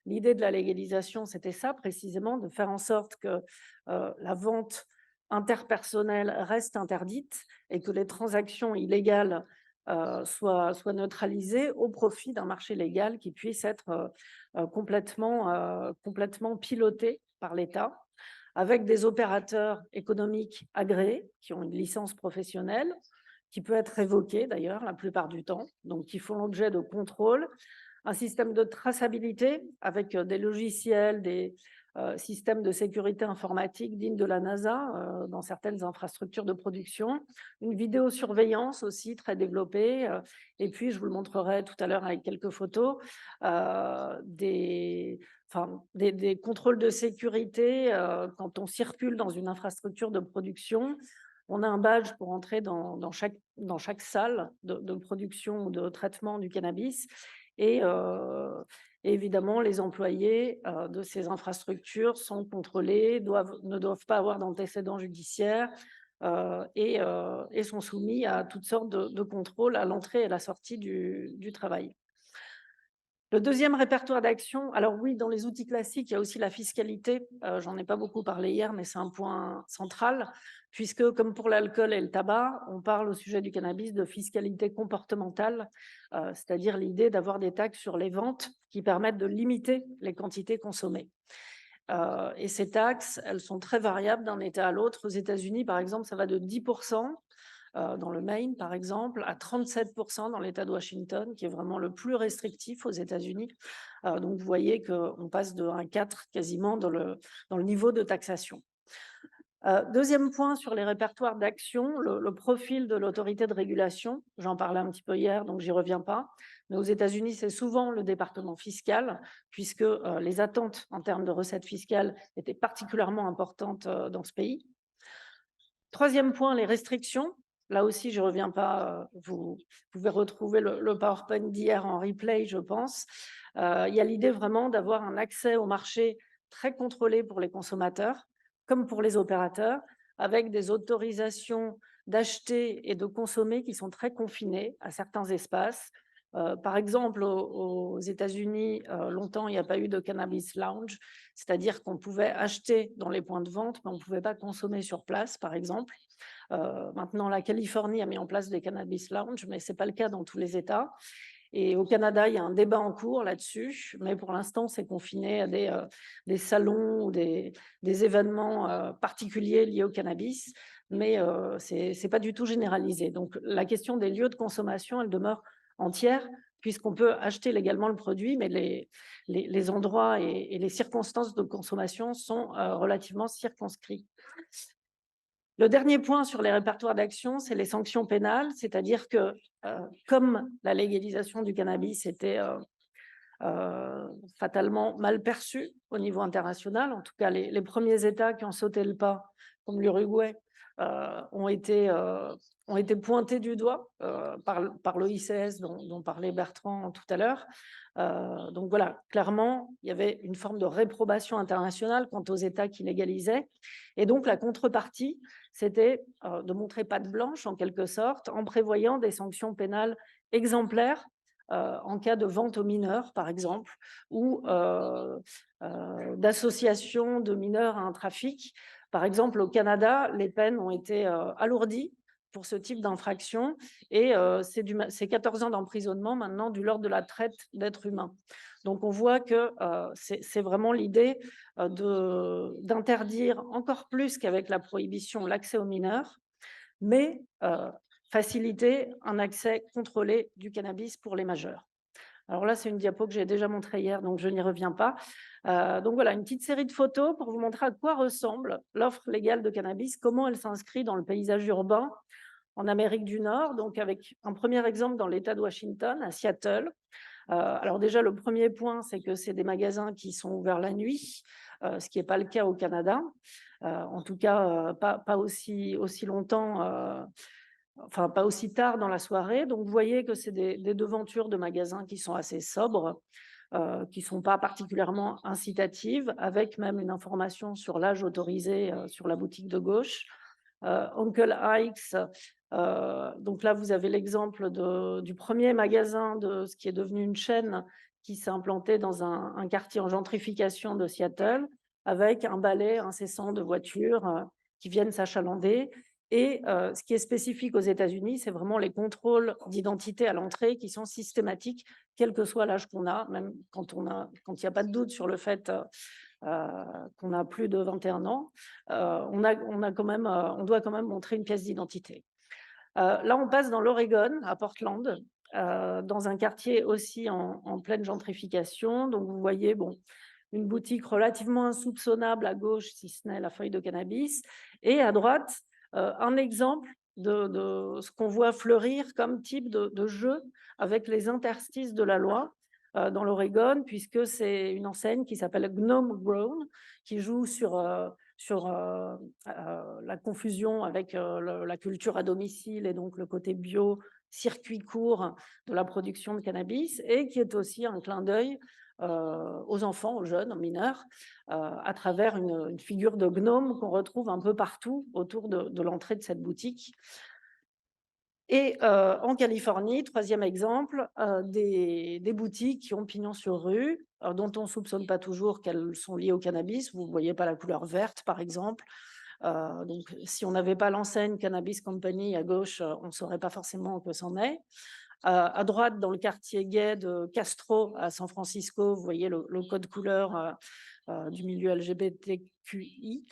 l'idée de la légalisation, c'était ça précisément, de faire en sorte que la vente interpersonnelle reste interdite et que les transactions illégales soient neutralisées au profit d'un marché légal qui puisse être complètement piloté par l'État, avec des opérateurs économiques agréés qui ont une licence professionnelle, qui peut être révoquée d'ailleurs la plupart du temps, donc qui font l'objet de contrôles, un système de traçabilité avec des logiciels, des systèmes de sécurité informatique dignes de la NASA dans certaines infrastructures de production, une vidéosurveillance aussi très développée, et puis je vous le montrerai tout à l'heure avec quelques photos, des contrôles de sécurité quand on circule dans une infrastructure de production. On a un badge pour entrer dans chaque salle de production ou de traitement du cannabis. Et évidemment, les employés de ces infrastructures sont contrôlés, ne doivent pas avoir d'antécédents judiciaires et sont soumis à toutes sortes de contrôles à l'entrée et à la sortie du travail. Le deuxième répertoire d'action, alors oui, dans les outils classiques, il y a aussi la fiscalité. J'en ai pas beaucoup parlé hier, mais c'est un point central, puisque comme pour l'alcool et le tabac, on parle au sujet du cannabis de fiscalité comportementale, c'est-à-dire l'idée d'avoir des taxes sur les ventes qui permettent de limiter les quantités consommées. Et ces taxes, elles sont très variables d'un État à l'autre. Aux États-Unis, par exemple, ça va de 10% dans le Maine, par exemple, à 37% dans l'État de Washington, qui est vraiment le plus restrictif aux États-Unis. Donc, vous voyez qu'on passe de 1,4 quasiment dans le niveau de taxation. Deuxième point sur les répertoires d'action, le profil de l'autorité de régulation. J'en parlais un petit peu hier, donc j'y reviens pas. Mais aux États-Unis, c'est souvent le département fiscal, puisque les attentes en termes de recettes fiscales étaient particulièrement importantes dans ce pays. Troisième point, les restrictions. Là aussi, je ne reviens pas. Vous pouvez retrouver le PowerPoint d'hier en replay, je pense. Il y a l'idée vraiment d'avoir un accès au marché très contrôlé pour les consommateurs, comme pour les opérateurs, avec des autorisations d'acheter et de consommer qui sont très confinées à certains espaces. Par exemple, aux États-Unis, longtemps, il n'y a pas eu de cannabis lounge, c'est-à-dire qu'on pouvait acheter dans les points de vente, mais on ne pouvait pas consommer sur place, par exemple. Maintenant, la Californie a mis en place des cannabis lounge, mais ce n'est pas le cas dans tous les États. Et au Canada, il y a un débat en cours là-dessus, mais pour l'instant, c'est confiné à des salons ou des événements particuliers liés au cannabis, mais ce n'est pas du tout généralisé. Donc, la question des lieux de consommation, elle demeure entière, puisqu'on peut acheter légalement le produit, mais les endroits et les circonstances de consommation sont relativement circonscrits. Le dernier point sur les répertoires d'action, c'est les sanctions pénales, c'est-à-dire que comme la légalisation du cannabis était fatalement mal perçue au niveau international, en tout cas les premiers États qui ont sauté le pas, comme l'Uruguay, ont été pointés du doigt par l'OICS dont parlait Bertrand tout à l'heure. Donc voilà, clairement, il y avait une forme de réprobation internationale quant aux États qui légalisaient. Et donc la contrepartie, c'était de montrer patte blanche en quelque sorte, en prévoyant des sanctions pénales exemplaires en cas de vente aux mineurs, par exemple, ou d'association de mineurs à un trafic. Par exemple, au Canada, les peines ont été alourdies pour ce type d'infraction et c'est 14 ans d'emprisonnement maintenant du l'ordre de la traite d'êtres humains. Donc on voit que c'est vraiment l'idée d'interdire encore plus qu'avec la prohibition l'accès aux mineurs, mais faciliter un accès contrôlé du cannabis pour les majeurs. Alors là, c'est une diapo que j'ai déjà montrée hier, donc je n'y reviens pas. Donc voilà, une petite série de photos pour vous montrer à quoi ressemble l'offre légale de cannabis, comment elle s'inscrit dans le paysage urbain en Amérique du Nord, donc avec un premier exemple dans l'État de Washington, à Seattle. Alors déjà, le premier point, c'est que c'est des magasins qui sont ouverts la nuit, ce qui n'est pas le cas au Canada. En tout cas, pas aussi longtemps, enfin pas aussi tard dans la soirée. Donc vous voyez que c'est des devantures de magasins qui sont assez sobres, qui ne sont pas particulièrement incitatives, avec même une information sur l'âge autorisé sur la boutique de gauche. Uncle Ike's, donc là vous avez l'exemple du premier magasin de ce qui est devenu une chaîne qui s'est implantée dans un quartier en gentrification de Seattle, avec un balai incessant de voitures qui viennent s'achalander. Et ce qui est spécifique aux États-Unis, c'est vraiment les contrôles d'identité à l'entrée qui sont systématiques, quel que soit l'âge qu'on a, même quand il n'y a pas de doute sur le fait qu'on a plus de 21 ans, on doit quand même montrer une pièce d'identité. Là, on passe dans l'Oregon, à Portland, dans un quartier aussi en pleine gentrification. Donc, vous voyez, une boutique relativement insoupçonnable à gauche, si ce n'est la feuille de cannabis, et à droite, un exemple de ce qu'on voit fleurir comme type de jeu avec les interstices de la loi dans l'Oregon, puisque c'est une enseigne qui s'appelle Gnome Grown, qui joue sur la confusion avec la culture à domicile et donc le côté bio, circuit court de la production de cannabis, et qui est aussi un clin d'œil aux enfants, aux jeunes, aux mineurs, à travers une figure de gnome qu'on retrouve un peu partout autour de l'entrée de cette boutique. Et en Californie, troisième exemple, des boutiques qui ont pignon sur rue, dont on ne soupçonne pas toujours qu'elles sont liées au cannabis. Vous ne voyez pas la couleur verte, par exemple. Donc, si on n'avait pas l'enseigne Cannabis Company à gauche, on ne saurait pas forcément que c'en est. À droite, dans le quartier gay de Castro, à San Francisco, vous voyez le code couleur du milieu LGBTQI.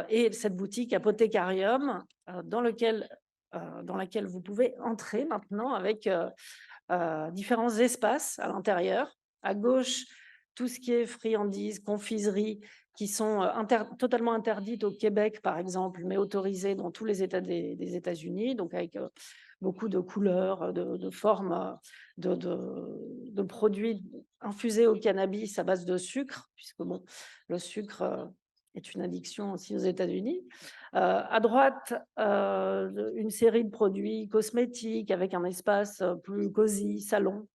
Et cette boutique Apothécarium, dans laquelle vous pouvez entrer maintenant avec différents espaces à l'intérieur. À gauche, tout ce qui est friandises, confiseries, qui sont totalement interdites au Québec, par exemple, mais autorisées dans tous les États des États-Unis, donc avec beaucoup de couleurs, de formes, de produits infusés au cannabis à base de sucre, puisque bon, le sucre est une addiction aussi aux États-Unis. À droite, une série de produits cosmétiques avec un espace plus cosy, salon,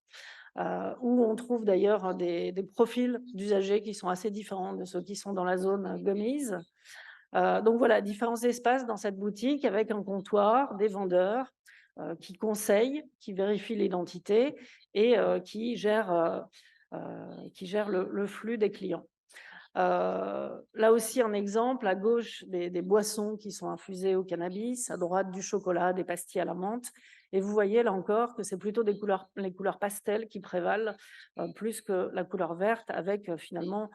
où on trouve d'ailleurs des profils d'usagers qui sont assez différents de ceux qui sont dans la zone gummies. Donc voilà, différents espaces dans cette boutique avec un comptoir, des vendeurs qui conseillent, qui vérifient l'identité et qui gèrent le flux des clients. Là aussi, un exemple, à gauche, des boissons qui sont infusées au cannabis, à droite, du chocolat, des pastilles à la menthe. Et vous voyez là encore que c'est plutôt les couleurs pastel qui prévalent plus que la couleur verte, avec finalement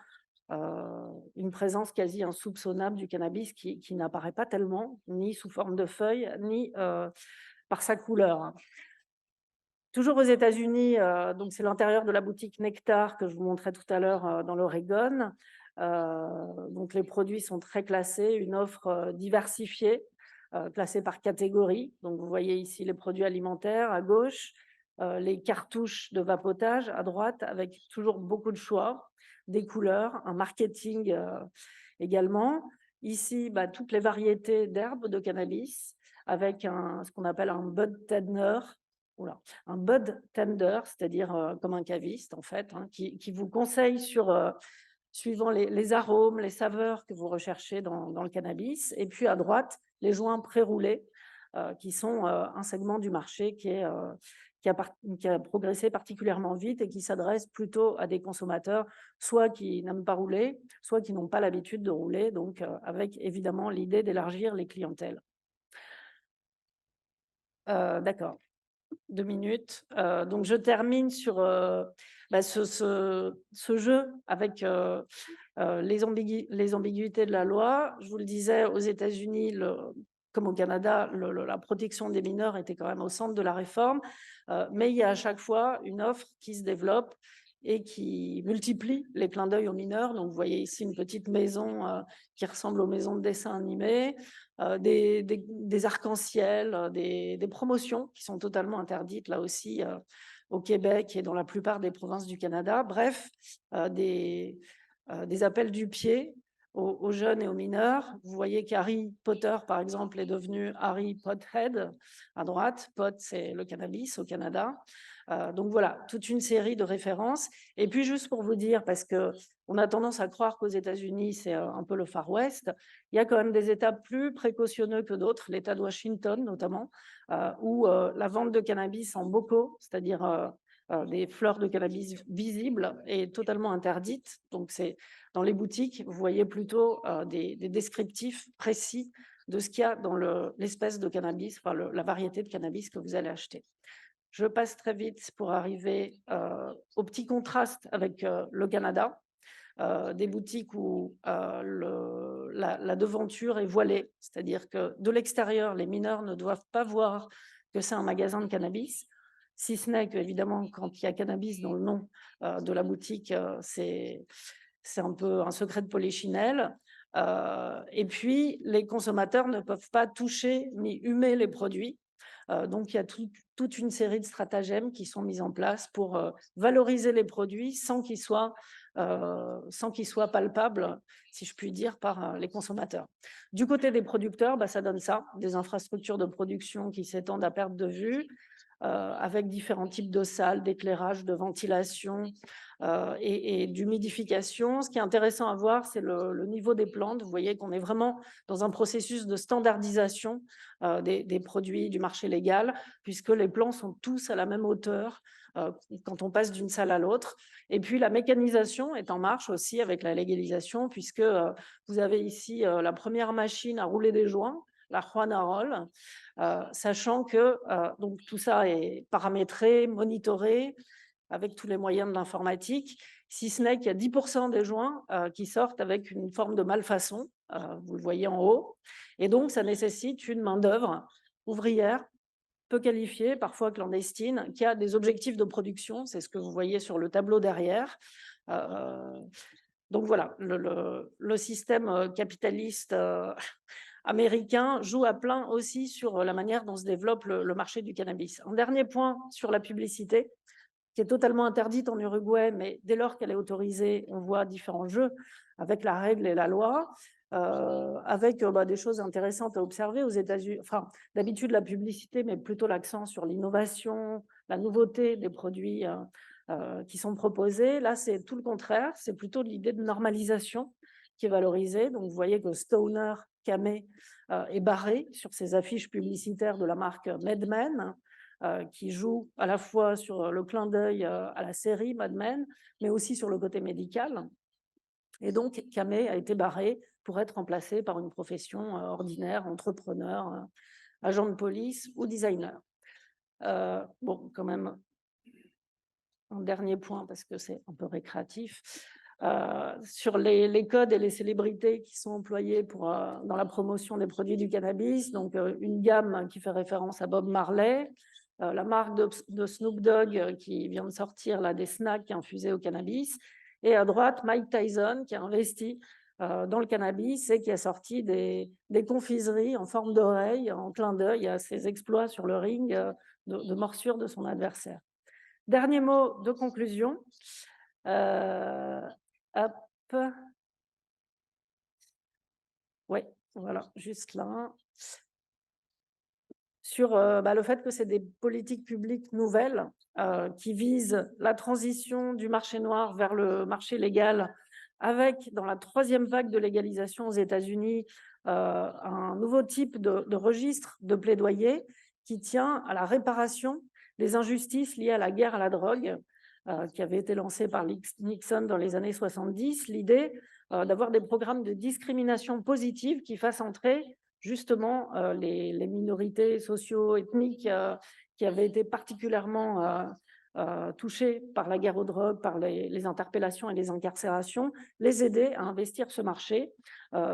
une présence quasi insoupçonnable du cannabis qui n'apparaît pas tellement, ni sous forme de feuilles, ni par sa couleur. Toujours aux États-Unis, donc c'est l'intérieur de la boutique Nectar que je vous montrais tout à l'heure dans l'Oregon. Donc les produits sont très classés, une offre diversifiée, classée par catégorie. Donc vous voyez ici les produits alimentaires à gauche, les cartouches de vapotage à droite, avec toujours beaucoup de choix, des couleurs, un marketing également. Ici, toutes les variétés d'herbes de cannabis, avec ce qu'on appelle un bud tender. Un bud tender, c'est-à-dire comme un caviste en fait, qui vous conseille suivant les arômes, les saveurs que vous recherchez dans le cannabis. Et puis à droite, les joints pré-roulés, qui sont un segment du marché qui a progressé particulièrement vite et qui s'adresse plutôt à des consommateurs, soit qui n'aiment pas rouler, soit qui n'ont pas l'habitude de rouler, donc avec évidemment l'idée d'élargir les clientèles. D'accord. 2 minutes. Donc, je termine sur ce jeu avec les ambiguïtés de la loi. Je vous le disais, aux États-Unis, comme au Canada, la protection des mineurs était quand même au centre de la réforme. Mais il y a à chaque fois une offre qui se développe et qui multiplie les clins d'œil aux mineurs. Donc, vous voyez ici une petite maison qui ressemble aux maisons de dessin animé, des arcs-en-ciel, des promotions qui sont totalement interdites là aussi au Québec et dans la plupart des provinces du Canada. Bref, des appels du pied aux jeunes et aux mineurs. Vous voyez qu'Harry Potter, par exemple, est devenu Harry Pothead à droite. Pot, c'est le cannabis au Canada. Donc voilà, toute une série de références. Et puis juste pour vous dire, parce qu'on a tendance à croire qu'aux États-Unis, c'est un peu le Far West, il y a quand même des États plus précautionneux que d'autres, l'État de Washington notamment, où la vente de cannabis en bocaux, c'est-à-dire des fleurs de cannabis visibles, est totalement interdite. Donc c'est dans les boutiques, vous voyez plutôt des descriptifs précis de ce qu'il y a dans l'espèce de cannabis, enfin la variété de cannabis que vous allez acheter. Je passe très vite pour arriver au petit contraste avec le Canada, des boutiques où la devanture est voilée, c'est-à-dire que de l'extérieur, les mineurs ne doivent pas voir que c'est un magasin de cannabis, si ce n'est qu'évidemment, quand il y a cannabis dans le nom de la boutique, c'est un peu un secret de polichinelle. Et puis, les consommateurs ne peuvent pas toucher ni humer les produits. Donc, il y a toute une série de stratagèmes qui sont mis en place pour valoriser les produits sans qu'ils soient palpables, si je puis dire, par les consommateurs. Du côté des producteurs, ça donne ça, des infrastructures de production qui s'étendent à perte de vue, avec différents types de salles, d'éclairage, de ventilation et d'humidification. Ce qui est intéressant à voir, c'est le niveau des plantes. Vous voyez qu'on est vraiment dans un processus de standardisation des produits du marché légal, puisque les plans sont tous à la même hauteur quand on passe d'une salle à l'autre. Et puis la mécanisation est en marche aussi avec la légalisation, puisque vous avez ici la première machine à rouler des joints, la Juana Roll, sachant que donc tout ça est paramétré, monitoré, avec tous les moyens de l'informatique, si ce n'est qu'il y a 10% des joints qui sortent avec une forme de malfaçon, vous le voyez en haut, et donc ça nécessite une main-d'œuvre ouvrière, peu qualifiée, parfois clandestine, qui a des objectifs de production, c'est ce que vous voyez sur le tableau derrière. Donc voilà, le système capitaliste américain joue à plein aussi sur la manière dont se développe le marché du cannabis. Un dernier point sur la publicité, qui est totalement interdite en Uruguay, mais dès lors qu'elle est autorisée, on voit différents jeux avec la règle et la loi, avec des choses intéressantes à observer aux États-Unis. Enfin, d'habitude, la publicité met plutôt l'accent sur l'innovation, la nouveauté des produits qui sont proposés. Là, c'est tout le contraire, c'est plutôt l'idée de normalisation qui est valorisée. Donc, vous voyez que Stoner, Camé est barré sur ces affiches publicitaires de la marque MedMen, qui joue à la fois sur le clin d'œil à la série Mad Men, mais aussi sur le côté médical. Et donc, Camé a été barré pour être remplacé par une profession ordinaire, entrepreneur, agent de police ou designer. Bon, quand même, un dernier point, parce que c'est un peu récréatif. Sur les codes et les célébrités qui sont employés dans la promotion des produits du cannabis, donc une gamme qui fait référence à Bob Marley, la marque de Snoop Dogg qui vient de sortir là, des snacks infusés au cannabis, et à droite, Mike Tyson qui a investi dans le cannabis et qui a sorti des confiseries en forme d'oreille, en clin d'œil à ses exploits sur le ring de morsure de son adversaire. Dernier mot de conclusion. Hop. Oui, voilà, juste là. Sur le fait que c'est des politiques publiques nouvelles qui visent la transition du marché noir vers le marché légal, avec, dans la troisième vague de légalisation aux États-Unis, un nouveau type de registre de plaidoyer qui tient à la réparation des injustices liées à la guerre à la drogue, qui avait été lancé par Nixon dans les années 70, l'idée d'avoir des programmes de discrimination positive qui fassent entrer justement les minorités socio-ethniques qui avaient été particulièrement touchées par la guerre aux drogues, par les interpellations et les incarcérations, les aider à investir ce marché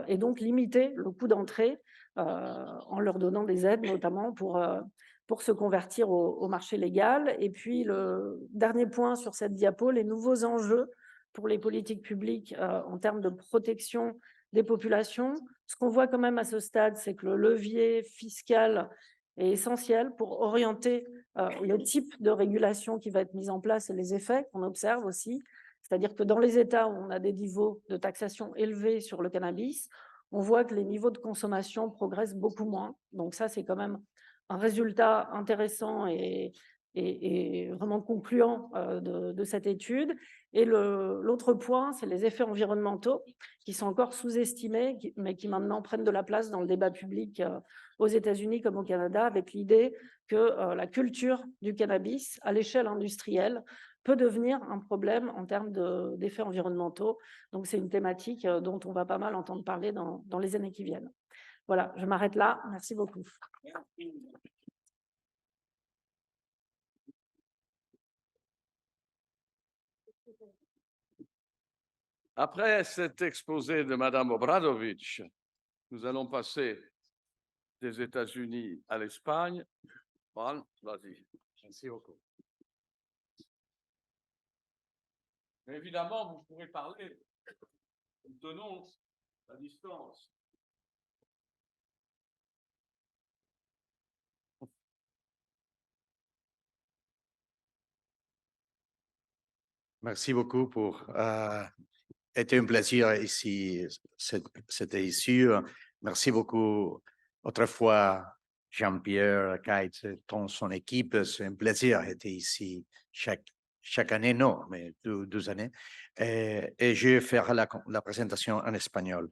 et donc limiter le coût d'entrée en leur donnant des aides, notamment pour se convertir au marché légal. Et puis, le dernier point sur cette diapo, les nouveaux enjeux pour les politiques publiques en termes de protection des populations. Ce qu'on voit quand même à ce stade, c'est que le levier fiscal est essentiel pour orienter le type de régulation qui va être mise en place et les effets qu'on observe aussi. C'est-à-dire que dans les États où on a des niveaux de taxation élevés sur le cannabis, on voit que les niveaux de consommation progressent beaucoup moins. Donc ça, c'est quand même un résultat intéressant et vraiment concluant de cette étude. Et l'autre point, c'est les effets environnementaux qui sont encore sous-estimés, mais qui maintenant prennent de la place dans le débat public aux États-Unis comme au Canada, avec l'idée que la culture du cannabis à l'échelle industrielle peut devenir un problème en termes d'effets environnementaux. Donc c'est une thématique dont on va pas mal entendre parler dans les années qui viennent. Voilà, je m'arrête là. Merci beaucoup. Après cet exposé de Madame Obradovic, nous allons passer des États-Unis à l'Espagne. Juan, vas-y. Merci beaucoup. Mais évidemment, vous pourrez parler. Nous tenons la distance. Merci beaucoup pour. C'était un plaisir ici, c'était ici. Merci beaucoup. Autrefois, Jean-Pierre Kaitz et son équipe. C'est un plaisir d'être ici chaque année, non, mais 2 années. Et je vais faire la présentation en espagnol.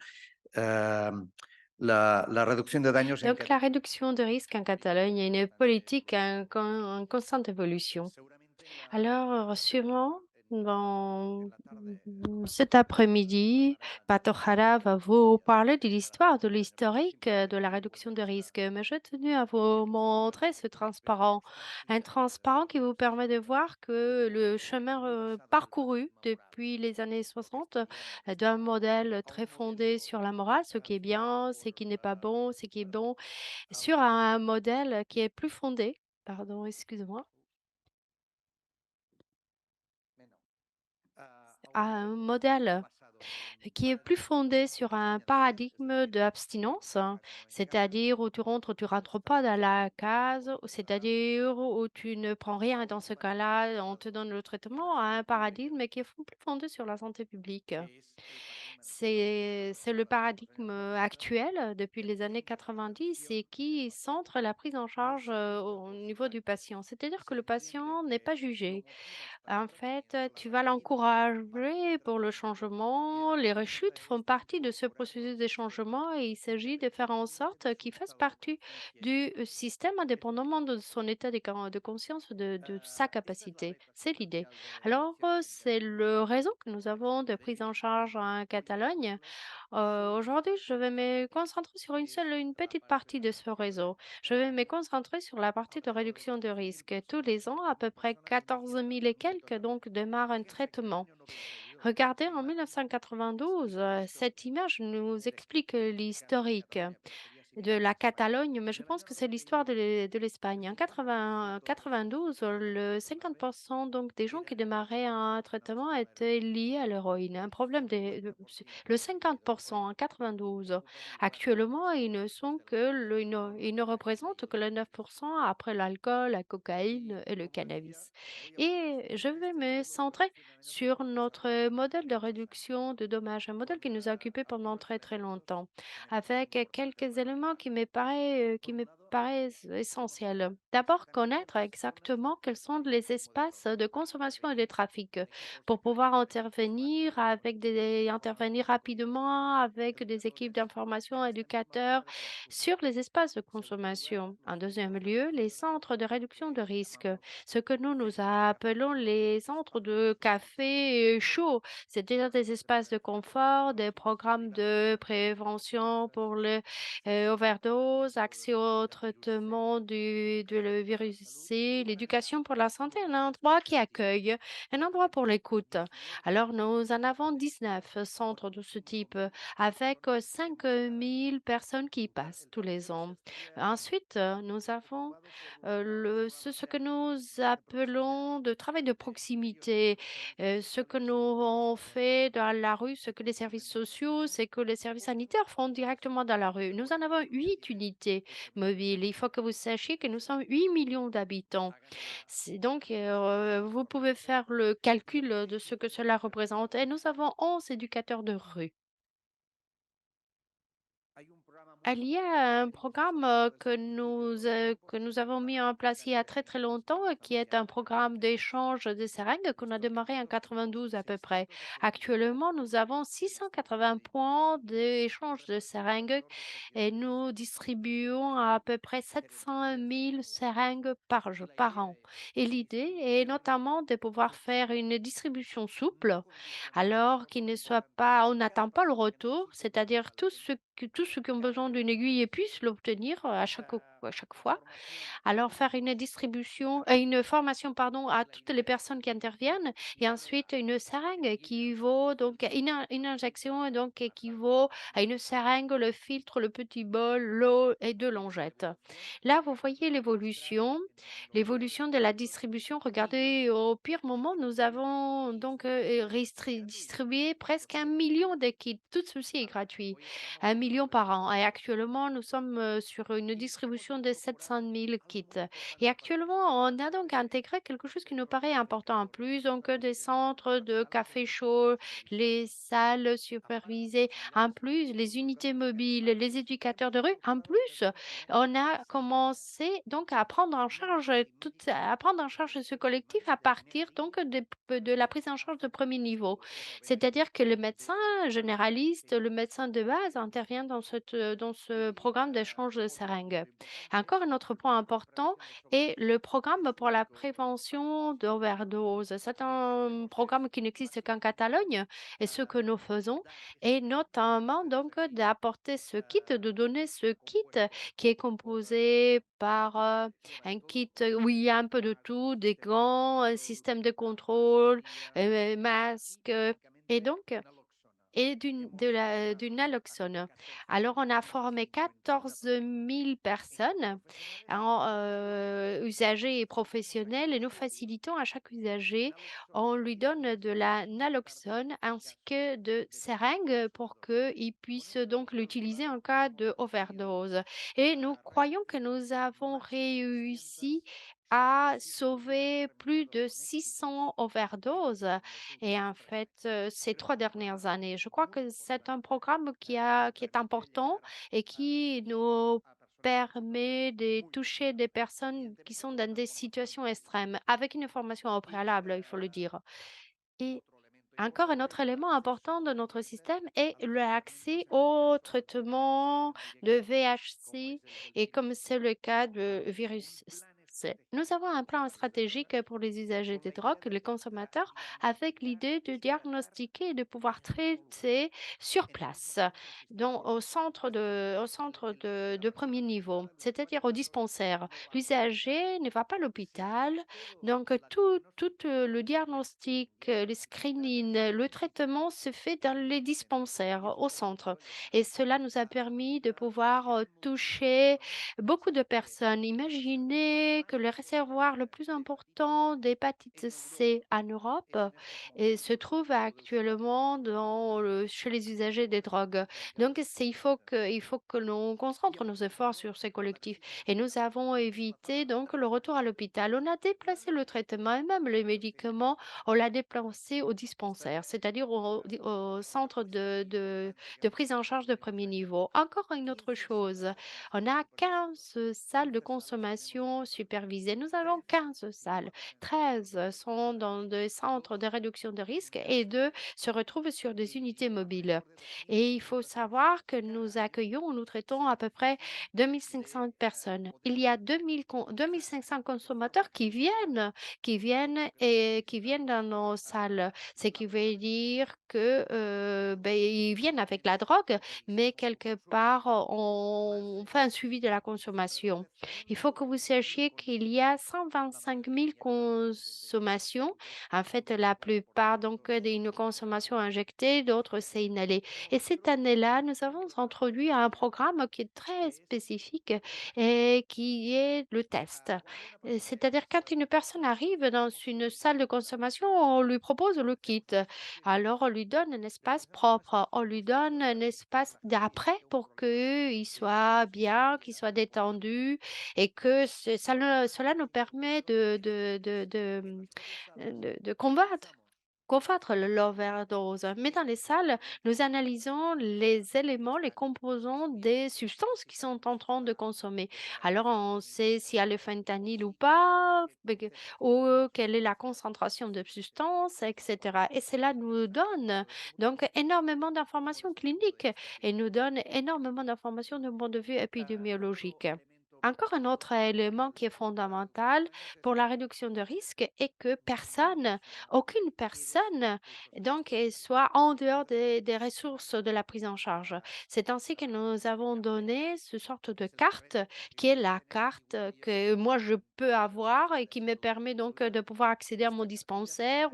La réduction de daños en Donc, la réduction de risque en Catalogne est une politique en constante évolution. Alors, sûrement, dans cet après-midi, Pato va vous parler de l'histoire, de l'historique de la réduction de risque. Mais je tenais à vous montrer ce transparent. Un transparent qui vous permet de voir que le chemin parcouru depuis les années 60 d'un modèle très fondé sur la morale, ce qui est bien, ce qui n'est pas bon, ce qui est bon, sur un modèle qui est plus fondé, pardon, excuse-moi, à un modèle qui est plus fondé sur un paradigme de abstinence, hein, c'est-à-dire où tu rentres pas dans la case, c'est-à-dire où tu ne prends rien. Dans ce cas-là, on te donne le traitement à un paradigme qui est plus fondé sur la santé publique. C'est le paradigme actuel depuis les années 90 et qui centre la prise en charge au niveau du patient. C'est-à-dire que le patient n'est pas jugé. En fait, tu vas l'encourager pour le changement. Les rechutes font partie de ce processus de changement et il s'agit de faire en sorte qu'il fasse partie du système indépendamment de son état de conscience, de sa capacité. C'est l'idée. Alors, c'est le réseau que nous avons de prise en charge en Catalogne. Aujourd'hui, je vais me concentrer sur une petite partie de ce réseau. Je vais me concentrer sur la partie de réduction de risque. Tous les ans, à peu près 14 000 et quelques, donc, démarrent un traitement. Regardez, en 1992, cette image nous explique l'historique de la Catalogne, mais je pense que c'est l'histoire de l'Espagne. En 92, le 50% donc des gens qui démarraient un traitement étaient liés à l'héroïne. Un problème le 50% en 92. Actuellement, ils ne représentent que le 9% après l'alcool, la cocaïne et le cannabis. Et je vais me centrer sur notre modèle de réduction de dommages, un modèle qui nous a occupés pendant très très longtemps avec quelques éléments qui me paraissent essentiels. D'abord, connaître exactement quels sont les espaces de consommation et de trafic pour pouvoir intervenir rapidement avec des équipes d'information, éducateurs sur les espaces de consommation. En deuxième lieu, les centres de réduction de risque, ce que nous appelons les centres de café chaud, c'est-à-dire des espaces de confort, des programmes de prévention pour le overdose, accès au traitement de le virus C, l'éducation pour la santé, un endroit qui accueille, un endroit pour l'écoute. Alors, nous en avons 19 centres de ce type avec 5 000 personnes qui y passent tous les ans. Ensuite, nous avons ce que nous appelons de travail de proximité. Ce que nous on fait dans la rue, ce que les services sociaux, c'est que les services sanitaires font directement dans la rue. Nous en avons 8 unités mobiles. Il faut que vous sachiez que nous sommes 8 millions d'habitants. Donc, vous pouvez faire le calcul de ce que cela représente. Et nous avons 11 éducateurs de rue. Il y a un programme que nous avons mis en place il y a très très longtemps, qui est un programme d'échange de seringues qu'on a démarré en 92 à peu près. Actuellement, nous avons 680 points d'échange de seringues et nous distribuons à peu près 700 000 seringues par an. Et l'idée est notamment de pouvoir faire une distribution souple alors qu'il ne soit pas, on n'attend pas le retour, c'est-à-dire tous ceux qui ont besoin d'une aiguille puissent l'obtenir à chaque fois. Alors faire une distribution, une formation pardon, à toutes les personnes qui interviennent et ensuite une seringue qui vaut donc une injection donc équivaut à une seringue, le filtre, le petit bol, l'eau et 2 longettes. Là, vous voyez l'évolution de la distribution. Regardez, au pire moment, nous avons donc distribué presque 1 million de kits. Tout ceci est gratuit. 1 million par an. Et actuellement, nous sommes sur une distribution distribution de 700 000 kits. Et actuellement, on a donc intégré quelque chose qui nous paraît important en plus, donc des centres de café chaud, les salles supervisées, en plus les unités mobiles, les éducateurs de rue. En plus, on a commencé donc à prendre en charge à prendre en charge ce collectif à partir donc de la prise en charge de premier niveau. C'est-à-dire que le médecin généraliste, le médecin de base intervient dans ce programme d'échange de seringues. Encore un autre point important est le programme pour la prévention d'overdose. C'est un programme qui n'existe qu'en Catalogne et ce que nous faisons est notamment donc d'apporter ce kit, de donner ce kit qui est composé par un kit où il y a un peu de tout, des gants, un système de contrôle, masque et donc du naloxone. Alors, on a formé 14 000 personnes usagers et professionnels et nous facilitons à chaque usager, on lui donne de la naloxone ainsi que de seringues pour qu'il puisse donc l'utiliser en cas de overdose. Et nous croyons que nous avons réussi à sauver plus de 600 overdoses et en fait, ces 3 dernières années. Je crois que c'est un programme qui est important et qui nous permet de toucher des personnes qui sont dans des situations extrêmes, avec une formation au préalable, il faut le dire. Et encore un autre élément important de notre système est l'accès au traitement de VHC et comme c'est le cas de virus C. Nous avons un plan stratégique pour les usagers des drogues, les consommateurs, avec l'idée de diagnostiquer et de pouvoir traiter sur place, au centre de premier niveau, c'est-à-dire au dispensaire. L'usager ne va pas à l'hôpital, donc tout le diagnostic, le screening, le traitement se fait dans les dispensaires, au centre et cela nous a permis de pouvoir, toucher beaucoup de personnes. Imaginez que le réservoir le plus important d'hépatite C en Europe, se trouve actuellement chez les usagers des drogues. Donc il faut que l'on concentre nos efforts sur ces collectifs et nous avons évité donc le retour à l'hôpital. On a déplacé le traitement et même les médicaments, on l'a déplacé au dispensaire, c'est-à-dire au centre de prise en charge de premier niveau. Encore une autre chose, on a 15 salles de consommation supervisées. Nous avons 15 salles. 13 sont dans des centres de réduction de risque et 2 se retrouvent sur des unités mobiles. Et il faut savoir que nous accueillons, nous traitons à peu près 2500 personnes. Il y a 2500 consommateurs qui viennent dans nos salles. Ce qui veut dire que ben, ils viennent avec la drogue, mais quelque part, on fait un suivi de la consommation. Il faut que vous sachiez qu'il y a 125 000 consommations. En fait, la plupart, donc, d'une consommation injectée, d'autres, c'est inhalé. Et cette année-là, nous avons introduit un programme qui est très spécifique et qui est le test. C'est-à-dire quand une personne arrive dans une salle de consommation, on lui propose le kit. Alors on lui donne un espace propre, on lui donne un espace d'après pour qu'il soit bien, qu'il soit détendu et que cela nous permet de combattre l'overdose. Mais dans les salles, nous analysons les éléments, les composants des substances qui sont en train de consommer. Alors, on sait s'il y a le fentanyl ou pas, ou quelle est la concentration de substances, etc. Et cela nous donne donc énormément d'informations cliniques et nous donne énormément d'informations d'un point de vue épidémiologique. Encore un autre élément qui est fondamental pour la réduction de risque est que aucune personne, donc, soit en dehors des ressources de la prise en charge. C'est ainsi que nous avons donné ce sorte de carte qui est la carte que moi je peux avoir et qui me permet donc de pouvoir accéder à mon dispensaire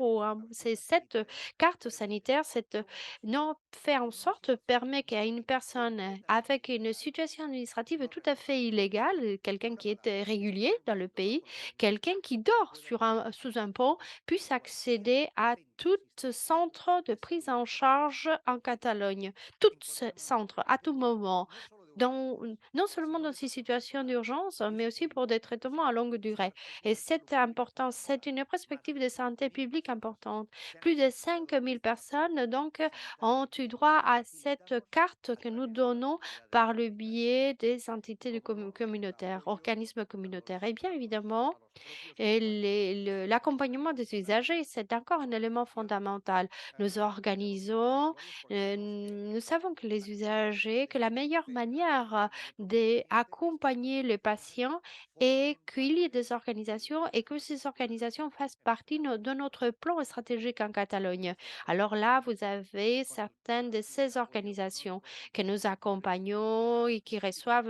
c'est cette carte sanitaire, cette non fait en sorte permet qu'à une personne avec une situation administrative tout à fait illégale, quelqu'un qui est régulier dans le pays, quelqu'un qui dort sous un pont, puisse accéder à tout centre de prise en charge en Catalogne, tout centre à tout moment. non seulement dans ces situations d'urgence, mais aussi pour des traitements à longue durée. Et c'est important, c'est une perspective de santé publique importante. Plus de 5000 personnes donc ont eu droit à cette carte que nous donnons par le biais des entités communautaires, organismes communautaires. Et bien évidemment, et l'accompagnement des usagers, c'est encore un élément fondamental. Nous organisons, nous savons que les usagers, que la meilleure manière d'accompagner les patients est qu'il y ait des organisations et que ces organisations fassent partie de notre plan stratégique en Catalogne. Alors là, vous avez certaines de ces organisations que nous accompagnons et qui reçoivent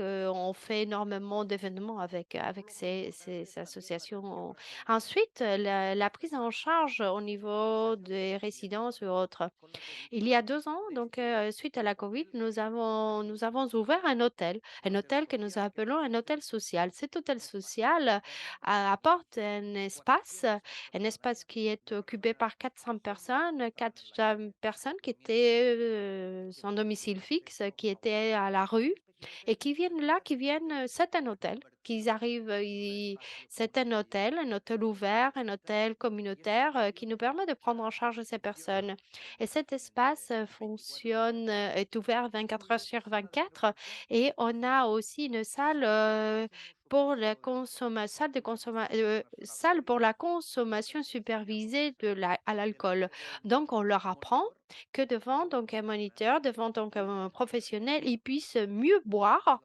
on fait énormément d'événements avec ces associations. Ensuite, la prise en charge au niveau des résidences ou autres. Il y a 2 ans, suite à la COVID, nous avons ouvert un hôtel que nous appelons un hôtel social. Cet hôtel social apporte un espace qui est occupé par 400 personnes, 400 personnes qui étaient sans domicile fixe, qui étaient à la rue et qui viennent là, c'est un hôtel, qu'ils arrivent, c'est un hôtel ouvert, un hôtel communautaire qui nous permet de prendre en charge ces personnes. Et cet espace est ouvert 24 heures sur 24 et on a aussi une salle pour la salle pour la consommation supervisée à l'alcool. Donc, on leur apprend que devant donc un moniteur, devant donc un professionnel, ils puissent mieux boire,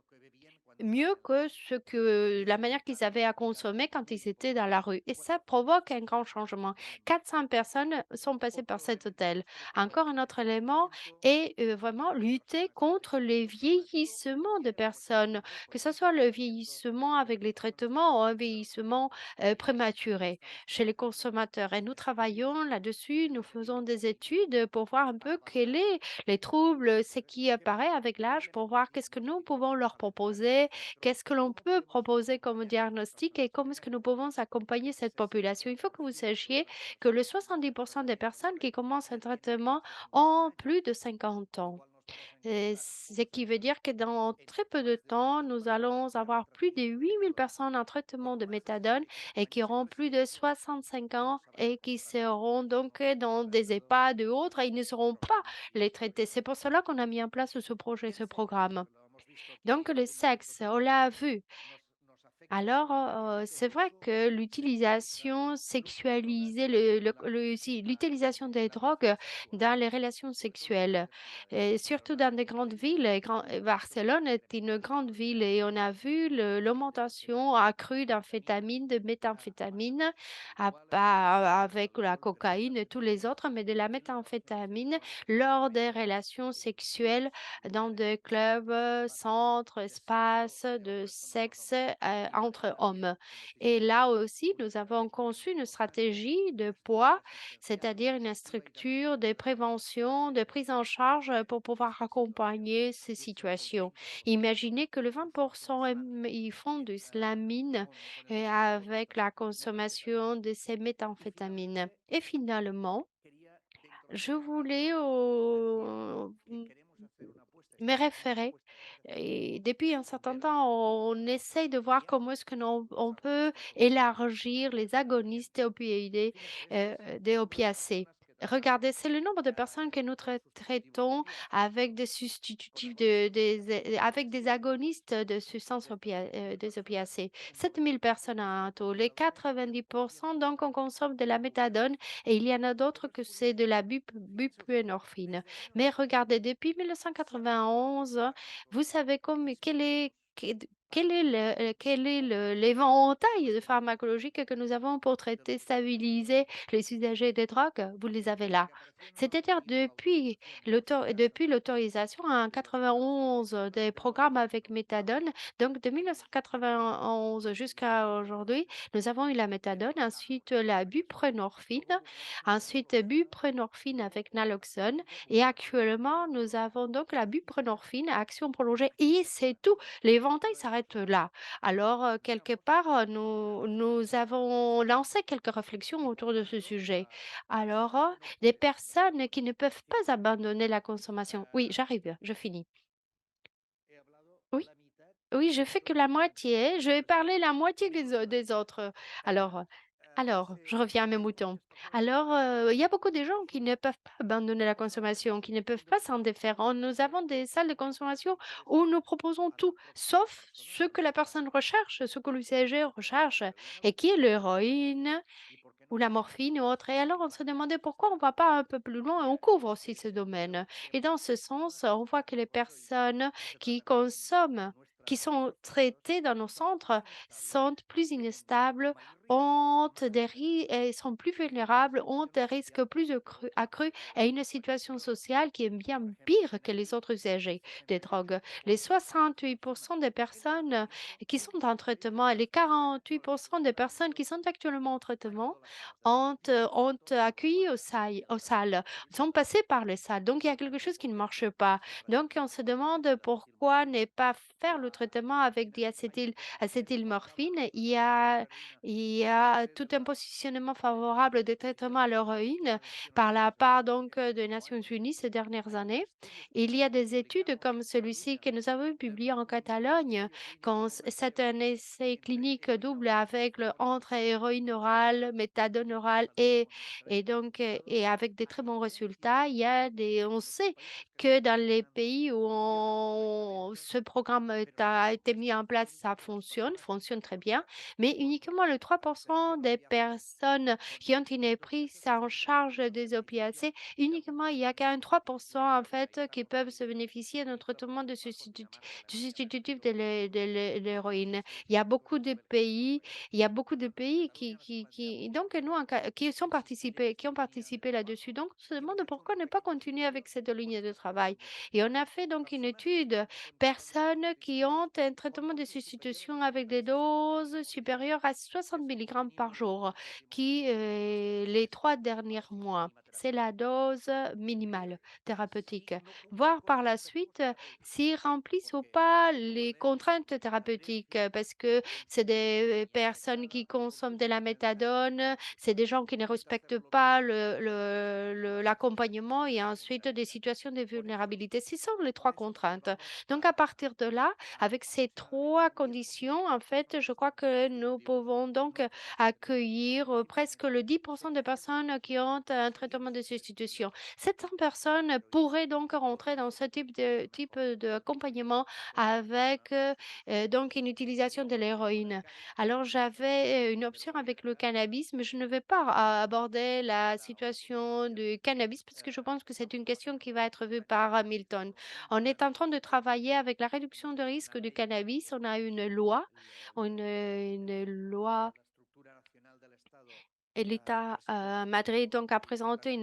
mieux que la manière qu'ils avaient à consommer quand ils étaient dans la rue. Et ça provoque un grand changement. 400 personnes sont passées par cet hôtel. Encore un autre élément est vraiment lutter contre le vieillissement de personnes, que ce soit le vieillissement avec les traitements ou un vieillissement prématuré chez les consommateurs. Et nous travaillons là-dessus, nous faisons des études pour voir un peu quels sont les troubles, ce qui apparaît avec l'âge, pour voir qu'est-ce que nous pouvons leur proposer, qu'est-ce que l'on peut proposer comme diagnostic et comment est-ce que nous pouvons accompagner cette population. Il faut que vous sachiez que le 70% des personnes qui commencent un traitement ont plus de 50 ans. Ce qui veut dire que dans très peu de temps, nous allons avoir plus de 8000 personnes en traitement de méthadone et qui auront plus de 65 ans et qui seront donc dans des EHPAD et autres et ils ne seront pas les traités. C'est pour cela qu'on a mis en place ce projet, ce programme. Donc le sexe, on l'a vu. Alors, c'est vrai que l'utilisation sexualisée, l'utilisation des drogues dans les relations sexuelles, et surtout dans des grandes villes, Barcelone est une grande ville et on a vu l'augmentation accrue d'amphétamines, de méthamphétamine, pas avec la cocaïne et tous les autres, mais de la méthamphétamine lors des relations sexuelles dans des clubs, centres, espaces de sexe entre hommes. Et là aussi, nous avons conçu une stratégie de poids, c'est-à-dire une structure de prévention, de prise en charge pour pouvoir accompagner ces situations. Imaginez que le 20% ils font du slamine avec la consommation de ces méthamphétamines. Et finalement, je voulais me référer et depuis un certain temps, on essaye de voir comment est-ce que on peut élargir les agonistes opioïdes, des opiacés. Regardez, c'est le nombre de personnes que nous traitons avec des substitutifs, avec des agonistes de substances des opiacés. 7000 personnes en tout. Les 90%, donc, on consomme de la méthadone et il y en a d'autres que c'est de la buprenorphine. Mais regardez, depuis 1991, vous savez quel est l'éventail de pharmacologique que nous avons pour traiter, stabiliser les usagers des drogues? Vous les avez là. C'est-à-dire depuis l'autorisation en 91 des programmes avec méthadone, donc de 1991 jusqu'à aujourd'hui, nous avons eu la méthadone, ensuite la buprenorphine, ensuite buprenorphine avec naloxone et actuellement, nous avons donc la buprenorphine à action prolongée et c'est tout. L'éventail s'arrête s'arrête là. Alors, quelque part, nous avons lancé quelques réflexions autour de ce sujet. Alors, des personnes qui ne peuvent pas abandonner la consommation. Oui, j'arrive, je finis. Oui. Oui, je fais que la moitié. Je vais parler la moitié des autres. Alors, je reviens à mes moutons. Alors, il y a beaucoup de gens qui ne peuvent pas abandonner la consommation, qui ne peuvent pas s'en défaire. Nous avons des salles de consommation où nous proposons tout, sauf ce que la personne recherche, ce que l'usager recherche, et qui est l'héroïne ou la morphine ou autre. Et alors, on se demandait pourquoi on ne va pas un peu plus loin et on couvre aussi ce domaine. Et dans ce sens, on voit que les personnes qui consomment, qui sont traitées dans nos centres, sont plus instables, ont et sont plus vulnérables, ont des risques plus accrus et une situation sociale qui est bien pire que les autres usagers des drogues. Les 68% des personnes qui sont en traitement et les 48% des personnes qui sont actuellement en traitement ont accueilli aux salles, sont passés par les salles. Donc, il y a quelque chose qui ne marche pas. Donc, on se demande pourquoi ne pas faire le traitement avec acétylmorphine. Il y a tout un positionnement favorable des traitements à l'héroïne par la part donc des Nations Unies ces dernières années. Il y a des études comme celui-ci que nous avons publié en Catalogne quand c'est un essai clinique double aveugle entre héroïne orale, méthadone orale et avec des très bons résultats, on sait que dans les pays où ce programme a été mis en place, ça fonctionne très bien, mais uniquement le 3% des personnes qui ont une prise en charge des opiacés, uniquement il y a qu'un 3% en fait qui peuvent se bénéficier d'un traitement du substitutif de l'héroïne. Il y a beaucoup de pays donc nous, qui ont participé là-dessus. Donc, on se demande pourquoi ne pas continuer avec cette ligne de travail. Et on a fait donc une étude, personnes qui ont un traitement de substitution avec des doses supérieures à 60 milligrammes par jour, les 3 derniers mois, c'est la dose minimale thérapeutique. Voir par la suite s'ils remplissent ou pas les contraintes thérapeutiques, parce que c'est des personnes qui consomment de la méthadone, c'est des gens qui ne respectent pas l'accompagnement et ensuite des situations de vulnérabilité. Ce sont les 3 contraintes. Donc à partir de là, avec ces 3 conditions, en fait, je crois que nous pouvons donc accueillir presque le 10% des personnes qui ont un traitement de substitution. 700 personnes pourraient donc rentrer dans ce type d'accompagnement avec donc une utilisation de l'héroïne. Alors j'avais une option avec le cannabis, mais je ne vais pas aborder la situation du cannabis parce que je pense que c'est une question qui va être vue par Milton. On est en train de travailler avec la réduction de risque du cannabis. On a une loi et l'État, Madrid donc a présenté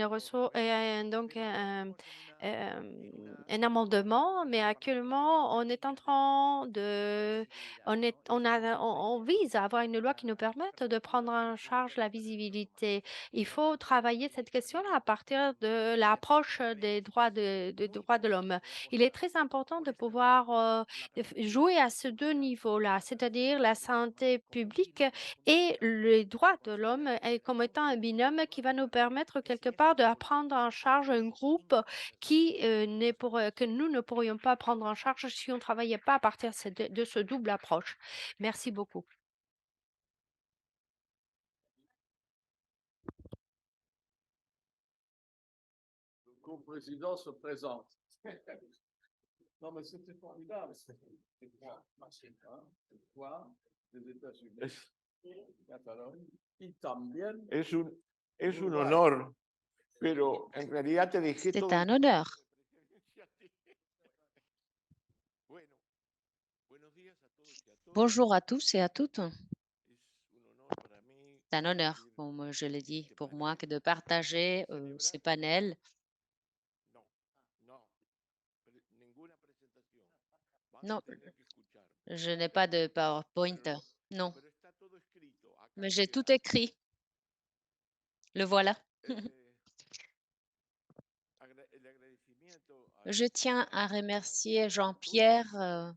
un amendement, mais actuellement, on est en train de on vise à avoir une loi qui nous permette de prendre en charge la visibilité. Il faut travailler cette question-là à partir de l'approche des droits de l'homme. Il est très important de pouvoir, jouer à ces 2 niveaux-là, c'est-à-dire la santé publique et les droits de l'homme est comme étant un binôme qui va nous permettre quelque part de prendre en charge un groupe que nous ne pourrions pas prendre en charge si on ne travaillait pas à partir de ce double approche. Merci beaucoup. Le co-président se présente. Non, mais c'était formidable. Hein, des États-Unis, Catalogne, y también. Es un honor, pero en realidad te dejé C'est todo un honneur. Bonjour à tous et à toutes. C'est un honneur, comme je l'ai dit, pour moi que de partager ce panel. Non, je n'ai pas de PowerPoint. Non, mais j'ai tout écrit. Le voilà. Je tiens à remercier Jean-Pierre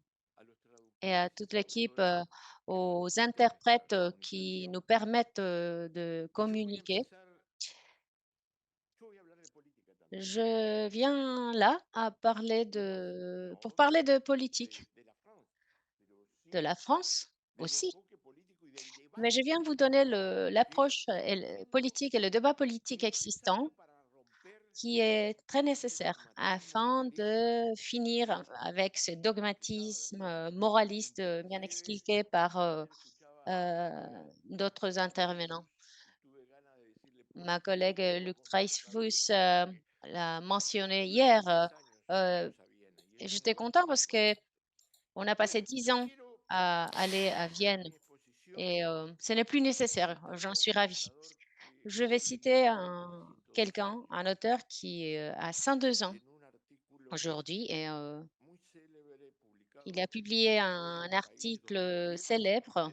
et à toute l'équipe, aux interprètes qui nous permettent de communiquer. Je viens là pour parler de politique, de la France aussi, mais je viens vous donner l'approche politique et le débat politique existant qui est très nécessaire afin de finir avec ce dogmatisme moraliste bien expliqué par d'autres intervenants. Ma collègue Luc Dreyfus l'a mentionné hier. Et j'étais content parce que on a passé 10 ans à aller à Vienne et ce n'est plus nécessaire. J'en suis ravie. Je vais citer un auteur qui a 102 ans aujourd'hui et il a publié un article célèbre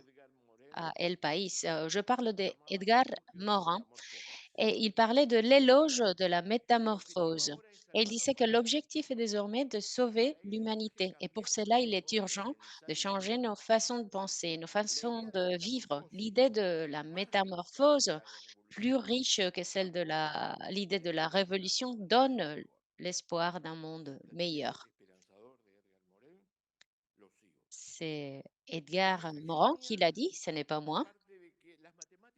à El País. Je parle d'Edgar Morin et il parlait de l'éloge de la métamorphose. Et il disait que l'objectif est désormais de sauver l'humanité. Et pour cela, il est urgent de changer nos façons de penser, nos façons de vivre. L'idée de la métamorphose, plus riche que celle de l'idée de la révolution, donne l'espoir d'un monde meilleur. C'est Edgar Morin qui l'a dit, ce n'est pas moi.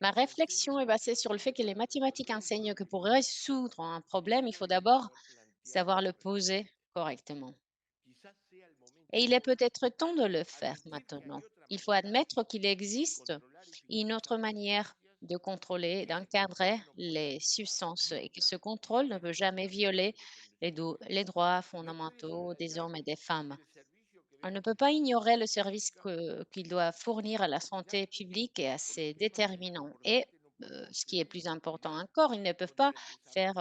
Ma réflexion est basée sur le fait que les mathématiques enseignent que pour résoudre un problème, il faut d'abord savoir le poser correctement. Et il est peut-être temps de le faire maintenant. Il faut admettre qu'il existe une autre manière de contrôler, d'encadrer les substances et que ce contrôle ne peut jamais violer les droits fondamentaux des hommes et des femmes. On ne peut pas ignorer le service qu'il doit fournir à la santé publique et à ses déterminants. Et ce qui est plus important encore, ils ne peuvent pas faire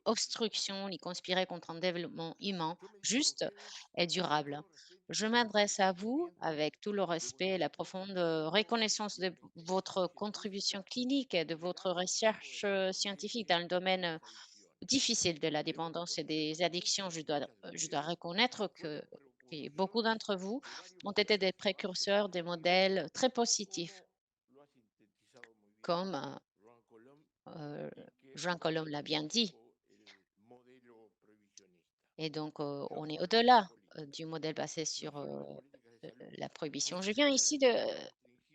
obstruction ni conspirer contre un développement humain juste et durable. Je m'adresse à vous avec tout le respect et la profonde reconnaissance de votre contribution clinique et de votre recherche scientifique dans le domaine difficile de la dépendance et des addictions. Je dois reconnaître que beaucoup d'entre vous ont été des précurseurs, des modèles très positifs, comme Jean Colomb l'a bien dit. Et donc, on est au-delà du modèle basé sur la prohibition. Je viens ici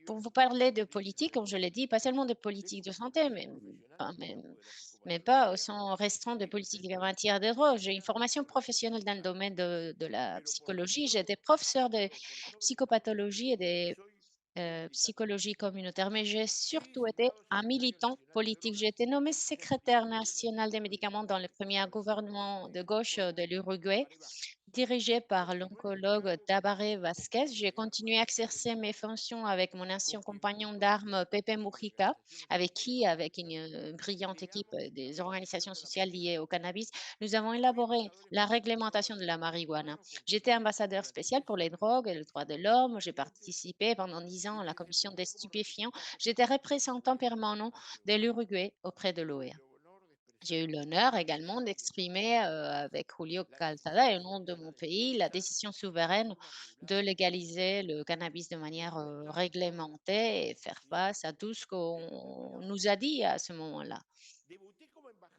pour vous parler de politique, comme je l'ai dit, pas seulement de politique de santé, mais pas au sens restreint de politique en matière de drogue. J'ai une formation professionnelle dans le domaine de la psychologie. J'ai des professeurs de psychopathologie et des psychologie communautaire, mais j'ai surtout été un militant politique. J'ai été nommé secrétaire national des médicaments dans le premier gouvernement de gauche de l'Uruguay, dirigé par l'oncologue Tabaré Vasquez. J'ai continué à exercer mes fonctions avec mon ancien compagnon d'armes, Pepe Mujica, avec une brillante équipe des organisations sociales liées au cannabis, nous avons élaboré la réglementation de la marijuana. J'étais ambassadeur spécial pour les drogues et le droit de l'homme. J'ai participé pendant 10 ans à la commission des stupéfiants. J'étais représentant permanent de l'Uruguay auprès de l'OEA. J'ai eu l'honneur également d'exprimer avec Julio Calzada et au nom de mon pays la décision souveraine de légaliser le cannabis de manière réglementée et faire face à tout ce qu'on nous a dit à ce moment-là.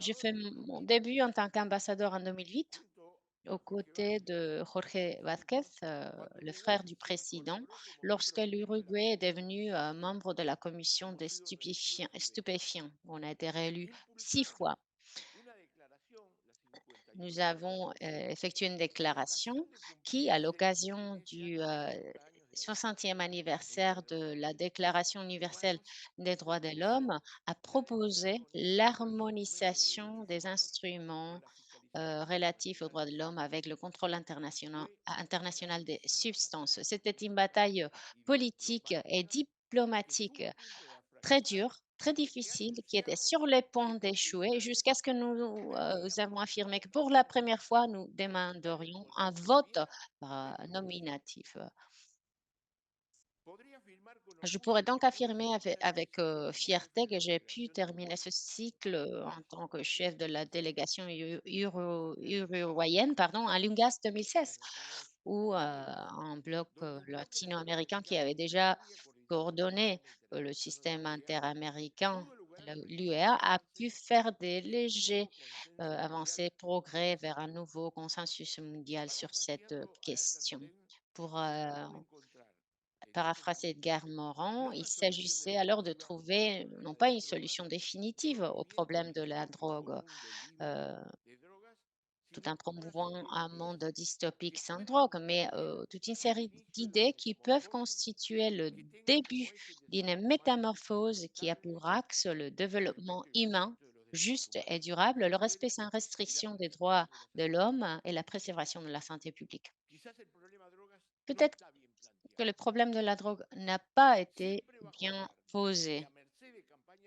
J'ai fait mon début en tant qu'ambassadeur en 2008 aux côtés de Jorge Vázquez, le frère du président, lorsque l'Uruguay est devenu membre de la commission des stupéfiants. On a été réélu 6 fois. Nous avons effectué une déclaration qui, à l'occasion du 60e anniversaire de la Déclaration universelle des droits de l'homme, a proposé l'harmonisation des instruments relatifs aux droits de l'homme avec le contrôle international des substances. C'était une bataille politique et diplomatique très dure, très difficile, qui était sur le point d'échouer jusqu'à ce que nous avons affirmé que pour la première fois, nous demanderions un vote nominatif. Je pourrais donc affirmer avec, fierté que j'ai pu terminer ce cycle, en tant que chef de la délégation uruguayenne, pardon, à l'UNGAS 2016, où, un bloc, latino-américain qui avait déjà coordonné, le système interaméricain, l'UEA, a pu faire des légers, avancées, progrès vers un nouveau consensus mondial sur cette, question. Pour, paraphraser Edgar Morin, il s'agissait alors de trouver non pas une solution définitive au problème de la drogue, euh, tout en promouvant un monde dystopique sans drogue, mais toute une série d'idées qui peuvent constituer le début d'une métamorphose qui a pour axe le développement humain juste et durable, le respect sans restriction des droits de l'homme et la préservation de la santé publique. Peut-être que le problème de la drogue n'a pas été bien posé.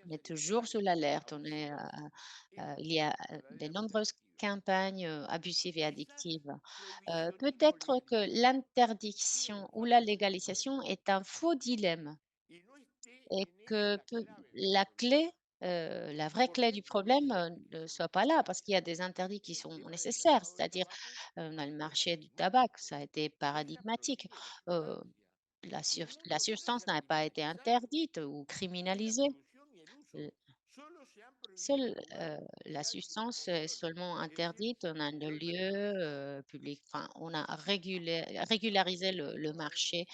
On est toujours sous l'alerte. Il y a de nombreuses campagnes abusives et addictives. Peut-être que l'interdiction ou la légalisation est un faux dilemme et que la clé, la vraie clé du problème ne soit pas là parce qu'il y a des interdits qui sont nécessaires, c'est-à-dire dans le marché du tabac, ça a été paradigmatique. Euh, la substance n'a pas été interdite ou criminalisée. L- la substance est seulement interdite dans un lieu public. Enfin, on a régularisé le marché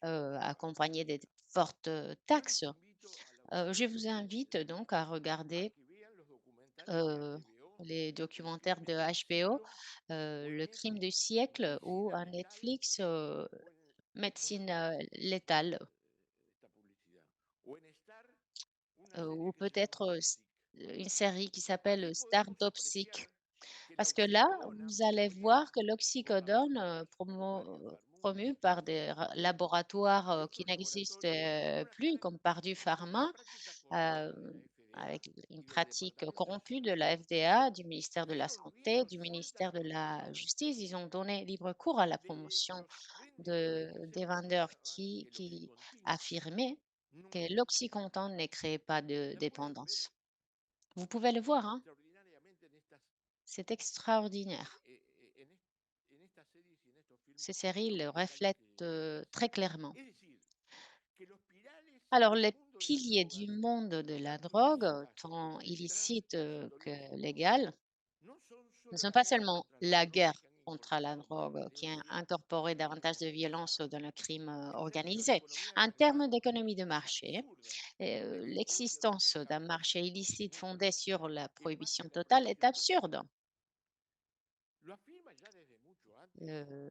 accompagné des fortes taxes. Je vous invite donc à regarder euh, les documentaires de HBO, Le crime du siècle ou à Netflix, Médecine létale. Ou peut-être une série qui s'appelle Stardopsic. Parce que là, vous allez voir que l'oxycodone, promu par des laboratoires qui n'existent plus, comme Purdue Pharma, euh, avec une pratique corrompue de la FDA, du ministère de la Santé, du ministère de la Justice, ils ont donné libre cours à la promotion des vendeurs qui affirmaient que l'oxycontin ne crée pas de dépendance. Vous pouvez le voir, hein, c'est extraordinaire. Ces séries le reflètent très clairement. Alors, les piliers du monde de la drogue, tant illicite que légale, ne sont pas seulement la guerre contre la drogue qui a incorporé davantage de violence dans le crime organisé. En termes d'économie de marché, l'existence d'un marché illicite fondé sur la prohibition totale est absurde. Euh,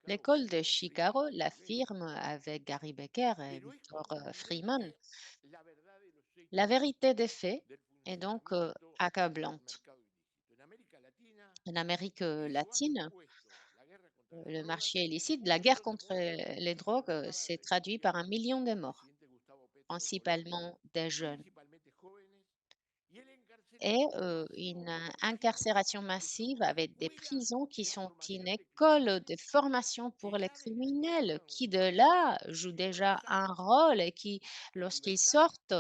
L'école de Chicago l'affirme avec Gary Becker et Victor Freeman. La vérité des faits est donc accablante. En Amérique latine, le marché illicite, la guerre contre les drogues s'est traduit par 1 million de morts, principalement des jeunes, et une incarcération massive avec des prisons qui sont une école de formation pour les criminels qui de là jouent déjà un rôle et qui, lorsqu'ils sortent,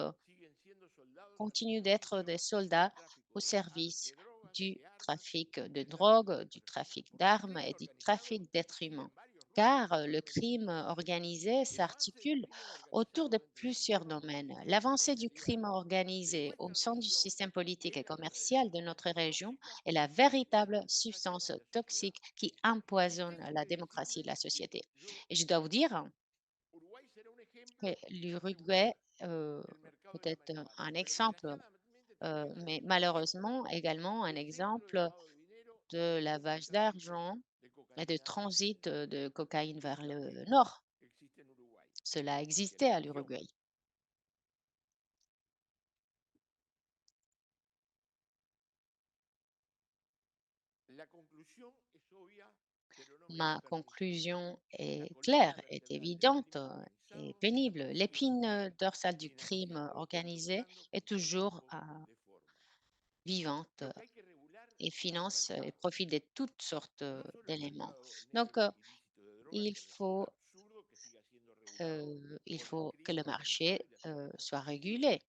continuent d'être des soldats au service du trafic de drogue, du trafic d'armes et du trafic d'êtres humains. Car le crime organisé s'articule autour de plusieurs domaines. L'avancée du crime organisé au sein du système politique et commercial de notre région est la véritable substance toxique qui empoisonne la démocratie et la société. Et je dois vous dire que l'Uruguay peut être un exemple, mais malheureusement également un exemple de lavage d'argent et de transit de cocaïne vers le nord. Cela existait à l'Uruguay. Ma conclusion est claire, est évidente et pénible. L'épine dorsale du crime organisé est toujours vivante et finance et profite de toutes sortes d'éléments. Donc, il faut il faut que le marché soit régulé.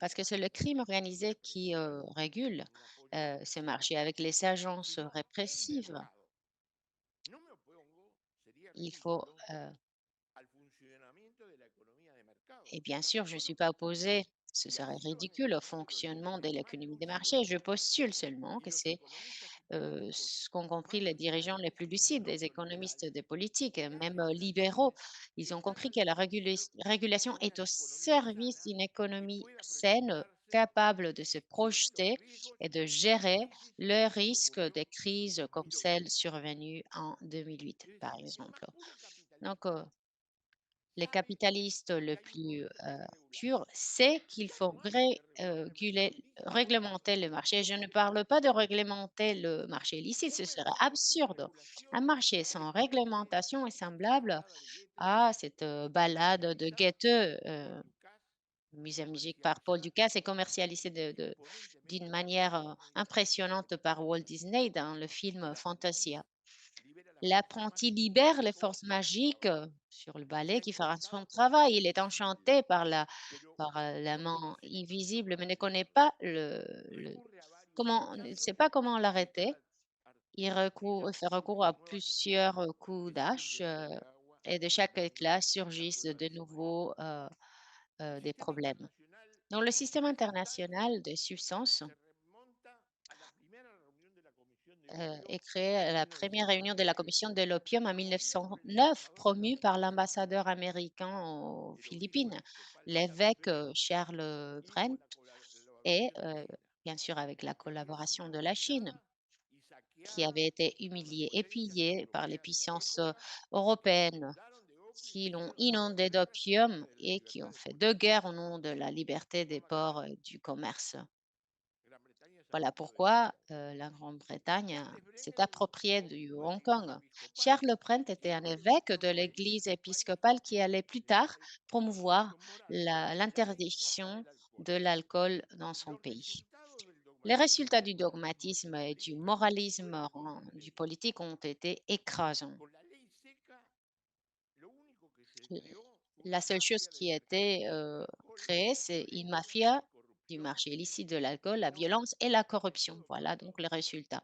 Parce que c'est le crime organisé qui régule ce marché avec les agences répressives. Il faut, et bien sûr, je ne suis pas opposée, ce serait ridicule au fonctionnement de l'économie des marchés. Je postule seulement que c'est ce qu'ont compris les dirigeants les plus lucides, les économistes des politiques, même libéraux. Ils ont compris que la régulation est au service d'une économie saine, capable de se projeter et de gérer le risque des crises comme celle survenue en 2008, par exemple. Donc, les capitalistes le plus purs, c'est qu'il faut réglementer le marché. Je ne parle pas de réglementer le marché illicite, ce serait absurde. Un marché sans réglementation est semblable à cette balade de Goethe, mise en musique par Paul Dukas et commercialisée d'une manière impressionnante par Walt Disney dans le film Fantasia. L'apprenti libère les forces magiques sur le balai qui fera son travail. Il est enchanté par la main invisible, mais ne connaît pas il ne sait pas comment l'arrêter. Il fait recours à plusieurs coups d'âge et de chaque éclat surgissent de nouveau des problèmes. Dans le système international des substances, est créé à la première réunion de la commission de l'opium en 1909, promue par l'ambassadeur américain aux Philippines, l'évêque Charles Brent, et bien sûr avec la collaboration de la Chine, qui avait été humiliée et pillée par les puissances européennes qui l'ont inondé d'opium et qui ont fait deux guerres au nom de la liberté des ports et du commerce. Voilà pourquoi la Grande-Bretagne s'est appropriée du Hong Kong. Charles Brent était un évêque de l'Église épiscopale qui allait plus tard promouvoir l'interdiction de l'alcool dans son pays. Les résultats du dogmatisme et du moralisme du politique ont été écrasants. La seule chose qui a été créée, c'est une mafia du marché illicite de l'alcool, la violence et la corruption. Voilà donc le résultat.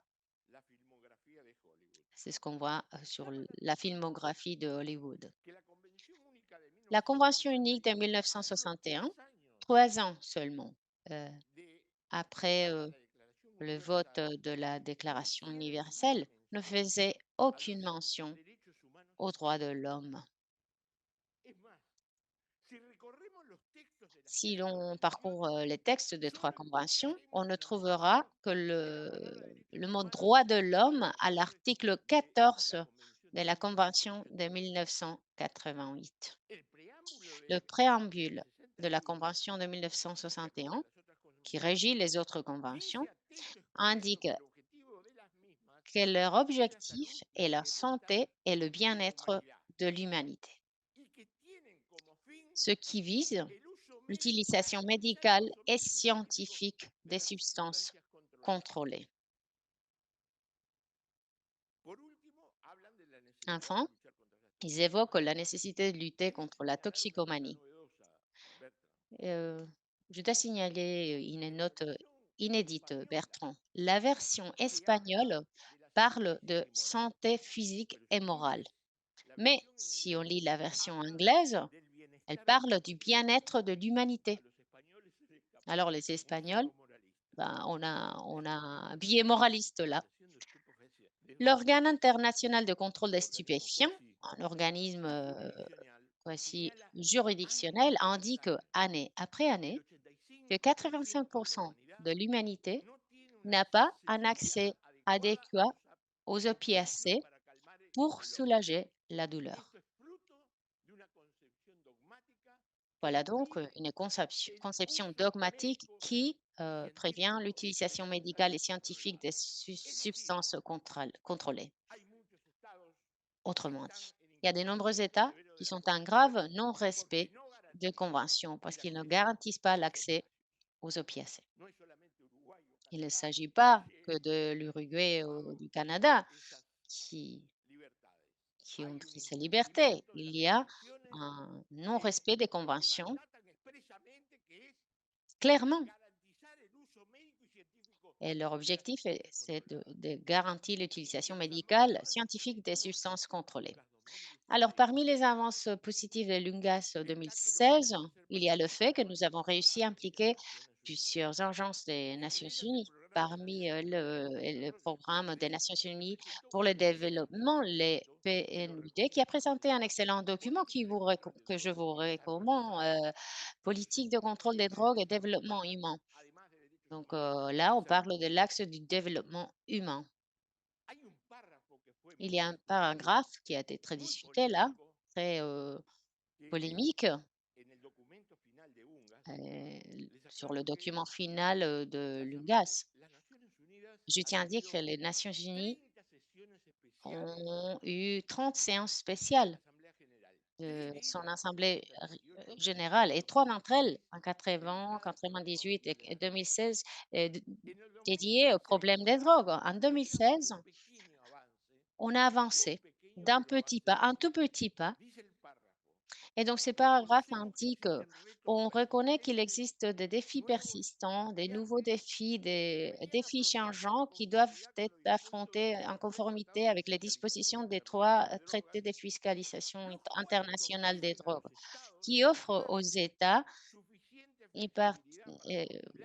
C'est ce qu'on voit sur la filmographie de Hollywood. La Convention unique de 1961, 3 ans seulement après le vote de la Déclaration universelle, ne faisait aucune mention aux droits de l'homme. Si l'on parcourt les textes des trois conventions, on ne trouvera que le mot droit de l'homme à l'article 14 de la Convention de 1988. Le préambule de la Convention de 1961, qui régit les autres conventions, indique que leur objectif est la santé et le bien-être de l'humanité, ce qui vise l'utilisation médicale et scientifique des substances contrôlées. Enfin, ils évoquent la nécessité de lutter contre la toxicomanie. Je dois signaler une note inédite, Bertrand. La version espagnole parle de santé physique et morale. Mais si on lit la version anglaise, elle parle du bien-être de l'humanité. Alors les Espagnols, ben, on a un biais moraliste là. L'organe international de contrôle des stupéfiants, un organisme voici juridictionnel, indique année après année que 85% de l'humanité n'a pas un accès adéquat aux opiacés pour soulager la douleur. Voilà donc une conception dogmatique qui prévient l'utilisation médicale et scientifique des substances contrôlées. Autrement dit, il y a de nombreux États qui sont en grave non-respect des conventions parce qu'ils ne garantissent pas l'accès aux opiacés. Il ne s'agit pas que de l'Uruguay ou du Canada qui qui ont pris sa liberté. Il y a un non-respect des conventions, clairement. Et leur objectif, c'est de garantir l'utilisation médicale scientifique des substances contrôlées. Alors, parmi les avances positives de l'UNGAS 2016, il y a le fait que nous avons réussi à impliquer plusieurs agences des Nations Unies. Parmi le programme des Nations Unies pour le développement, les PNUD, qui a présenté un excellent document que je vous recommande, Politique de contrôle des drogues et développement humain. Donc là, on parle de l'axe du développement humain. Il y a un paragraphe qui a été très discuté là, très polémique, sur le document final de l'UNGAS. Je tiens à dire que les Nations Unies ont eu 30 séances spéciales de son assemblée générale et 3 d'entre elles, en 80, 98 et 2016, dédiées au problème des drogues. En 2016, on a avancé d'un petit pas, un tout petit pas. Et donc, ce paragraphe indique on reconnaît qu'il existe des défis persistants, des nouveaux défis, des défis changeants qui doivent être affrontés en conformité avec les dispositions des 3 traités de fiscalisation internationale des drogues, qui offrent aux États une,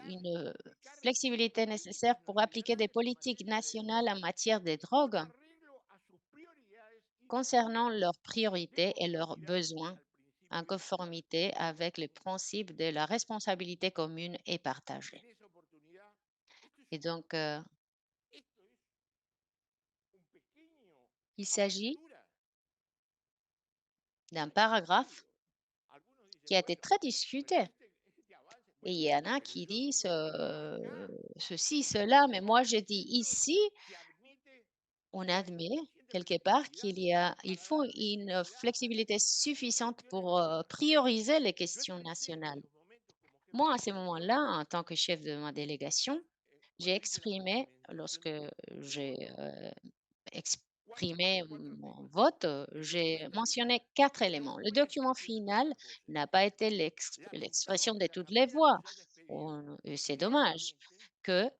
une flexibilité nécessaire pour appliquer des politiques nationales en matière de drogue concernant leurs priorités et leurs besoins en conformité avec les principes de la responsabilité commune et partagée. Et donc, il s'agit d'un paragraphe qui a été très discuté. Et il y en a qui disent ceci, cela, mais moi je dis ici, on admet quelque part il faut une flexibilité suffisante pour prioriser les questions nationales. Moi, à ce moment-là, en tant que chef de ma délégation, j'ai exprimé, lorsque j'ai exprimé mon vote, j'ai mentionné 4 éléments. Le document final n'a pas été l'expression de toutes les voix. Et c'est dommage que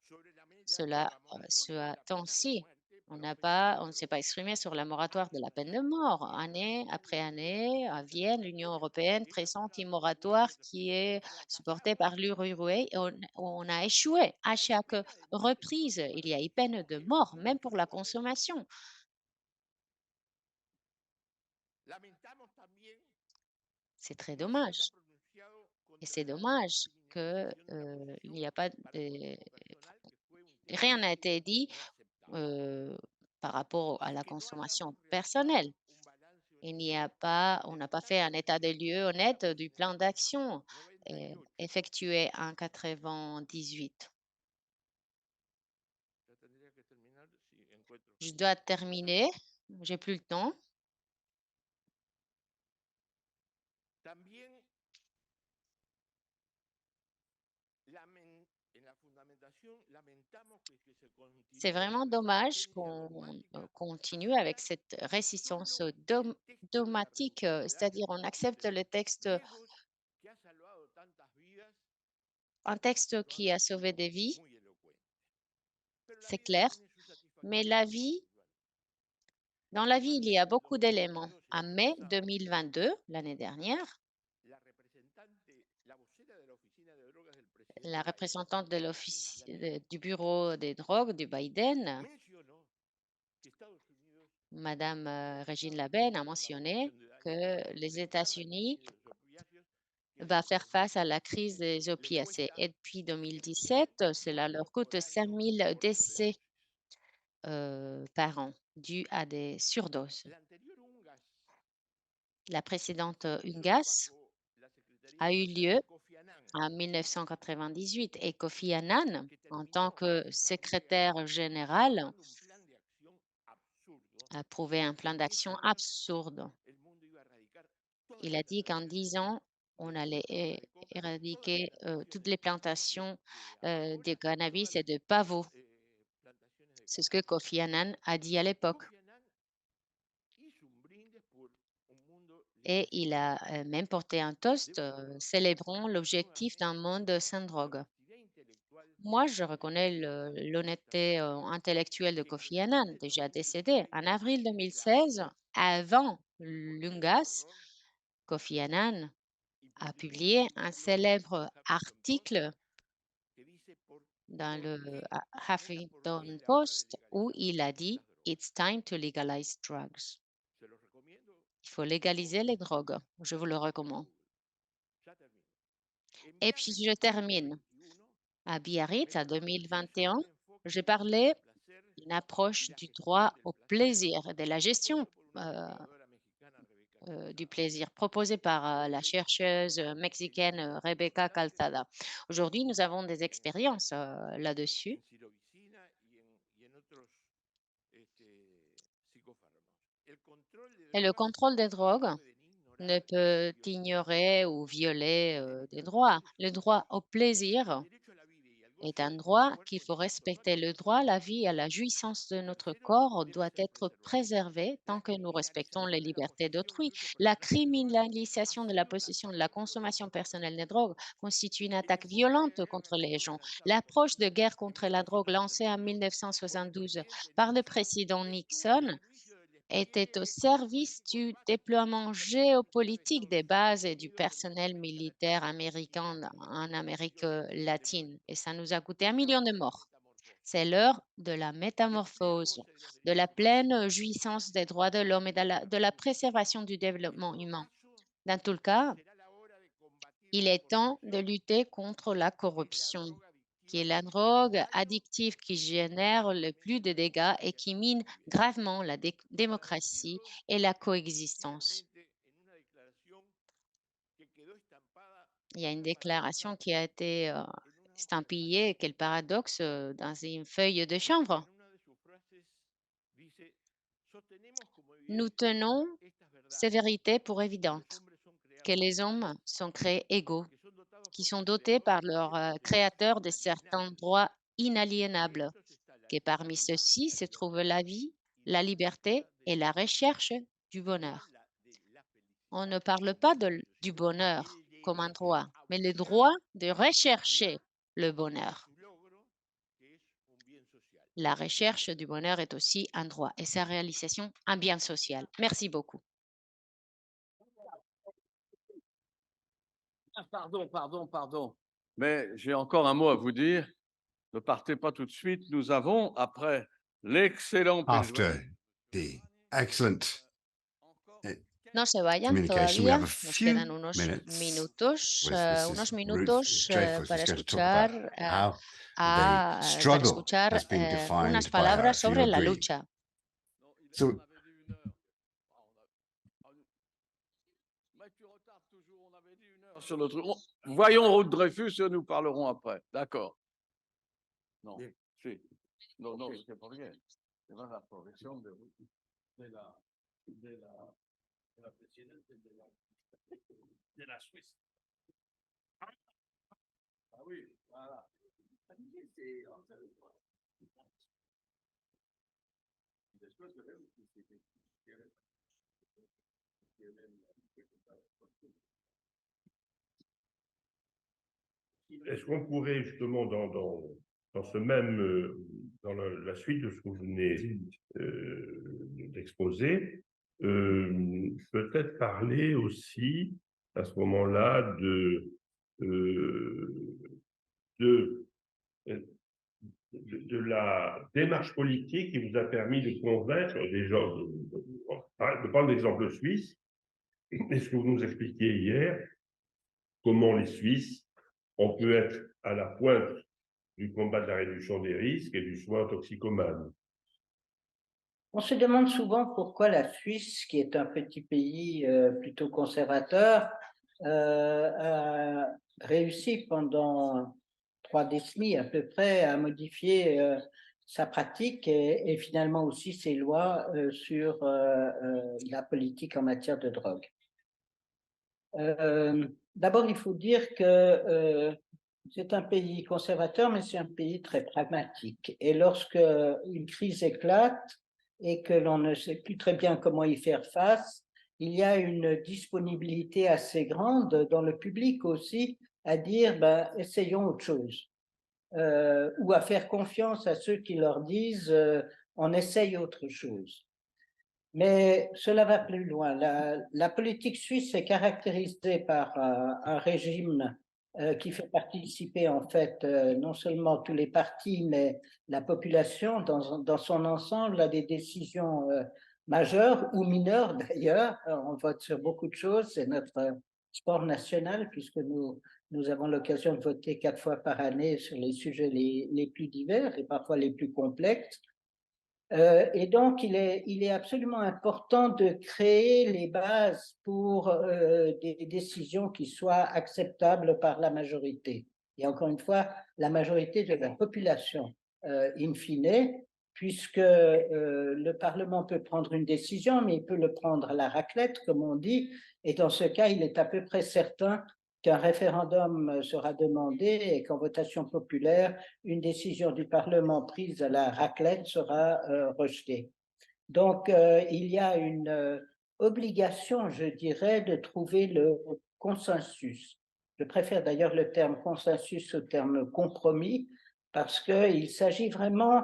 cela soit ainsi. On ne s'est pas exprimé sur la moratoire de la peine de mort. Année après année, à Vienne, l'Union européenne présente une moratoire qui est supportée par l'Uruguay et on a échoué. À chaque reprise, il y a une peine de mort, même pour la consommation. C'est très dommage. Et c'est dommage que il n'y a pas rien n'a été dit par rapport à la consommation personnelle. On n'a pas fait un état des lieux honnête du plan d'action effectué en 98. Je dois terminer, j'ai plus le temps. C'est vraiment dommage qu'on continue avec cette résistance dogmatique, c'est-à-dire on accepte le texte, un texte qui a sauvé des vies, c'est clair, mais dans la vie, il y a beaucoup d'éléments. En mai 2022, l'année dernière, la représentante de l'office du bureau des drogues du Biden, Madame Régine Laben, a mentionné que les États-Unis vont faire face à la crise des opiacés. Et depuis 2017, cela leur coûte 5 000 décès par an dus à des surdoses. La précédente UNGAS a eu lieu en 1998 et Kofi Annan, en tant que secrétaire général, a prouvé un plan d'action absurde. Il a dit qu'en 10 ans, on allait éradiquer toutes les plantations de cannabis et de pavots. C'est ce que Kofi Annan a dit à l'époque. Et il a même porté un toast célébrant l'objectif d'un monde sans drogue. Moi, je reconnais l'honnêteté intellectuelle de Kofi Annan, déjà décédé. En avril 2016, avant l'UNGAS, Kofi Annan a publié un célèbre article dans le Huffington Post où il a dit It's time to legalize drugs. Il faut légaliser les drogues. Je vous le recommande. Et puis, je termine. À Biarritz, en 2021, j'ai parlé d'une approche du droit au plaisir et de la gestion du plaisir proposée par la chercheuse mexicaine Rebecca Calzada. Aujourd'hui, nous avons des expériences là-dessus. Et le contrôle des drogues ne peut ignorer ou violer des droits. Le droit au plaisir est un droit qu'il faut respecter. Le droit à la vie et à la jouissance de notre corps doit être préservé tant que nous respectons les libertés d'autrui. La criminalisation de la possession, de la consommation personnelle des drogues constitue une attaque violente contre les gens. L'approche de guerre contre la drogue lancée en 1972 par le président Nixon était au service du déploiement géopolitique des bases et du personnel militaire américain en Amérique latine. Et ça nous a coûté 1 million de morts. C'est l'heure de la métamorphose, de la pleine jouissance des droits de l'homme et de la préservation du développement humain. Dans tout le cas, il est temps de lutter contre la corruption, qui est la drogue addictive qui génère le plus de dégâts et qui mine gravement la démocratie et la coexistence. Il y a une déclaration qui a été estampillée, quel paradoxe, dans une feuille de chanvre. Nous tenons ces vérités pour évidentes, que les hommes sont créés égaux, qui sont dotés par leur créateur de certains droits inaliénables, que parmi ceux-ci se trouvent la vie, la liberté et la recherche du bonheur. On ne parle pas du bonheur comme un droit, mais le droit de rechercher le bonheur. La recherche du bonheur est aussi un droit et sa réalisation un bien social. Merci beaucoup. Pardon. Mais j'ai encore un mot à vous dire. Ne partez pas tout de suite. Nous avons, après l'excellent After the excellent No se vayan communication, we todavía. have a Nos few quedan unos minutes with unos Mrs. minutos Ruth Dreyfus, para who's going to talk escuchar, about how the para struggle escuchar has been unas defined by her, palabras if you sobre la agree. lucha. So, sur le truc. Voyons Ruth Dreyfus et nous parlerons après. D'accord. Non, si. Non, c'est pas bien. C'est pas la progression de la présidente de la Suisse. Ah oui, voilà. Est-ce qu'on pourrait justement dans ce même dans la suite de ce que vous venez d'exposer, peut-être parler aussi à ce moment-là de la démarche politique qui vous a permis de convaincre des gens. Je parle d'exemple suisse. Est-ce que vous nous expliquiez hier comment les Suisses, on peut être à la pointe du combat de la réduction des risques et du soin toxicomane? On se demande souvent pourquoi la Suisse, qui est un petit pays plutôt conservateur, a réussi pendant 3 décennies à peu près à modifier sa pratique et finalement aussi ses lois sur la politique en matière de drogue. D'abord, il faut dire que c'est un pays conservateur, mais c'est un pays très pragmatique. Et lorsque une crise éclate et que l'on ne sait plus très bien comment y faire face, il y a une disponibilité assez grande dans le public aussi à dire ben, essayons autre chose, ou à faire confiance à ceux qui leur disent on essaye autre chose. Mais cela va plus loin. La politique suisse est caractérisée par un régime qui fait participer en fait non seulement tous les partis, mais la population dans son ensemble à des décisions majeures ou mineures d'ailleurs. On vote sur beaucoup de choses, c'est notre sport national puisque nous avons l'occasion de voter 4 fois par année sur les sujets les plus divers et parfois les plus complexes. Et donc, il est absolument important de créer les bases pour des décisions qui soient acceptables par la majorité. Et encore une fois, la majorité de la population, in fine, puisque le Parlement peut prendre une décision, mais il peut le prendre à la raclette, comme on dit, et dans ce cas, il est à peu près certain qu'un référendum sera demandé et qu'en votation populaire, une décision du Parlement prise à la raclette sera rejetée. Donc, il y a une obligation, je dirais, de trouver le consensus. Je préfère d'ailleurs le terme consensus au terme compromis, parce qu'il s'agit vraiment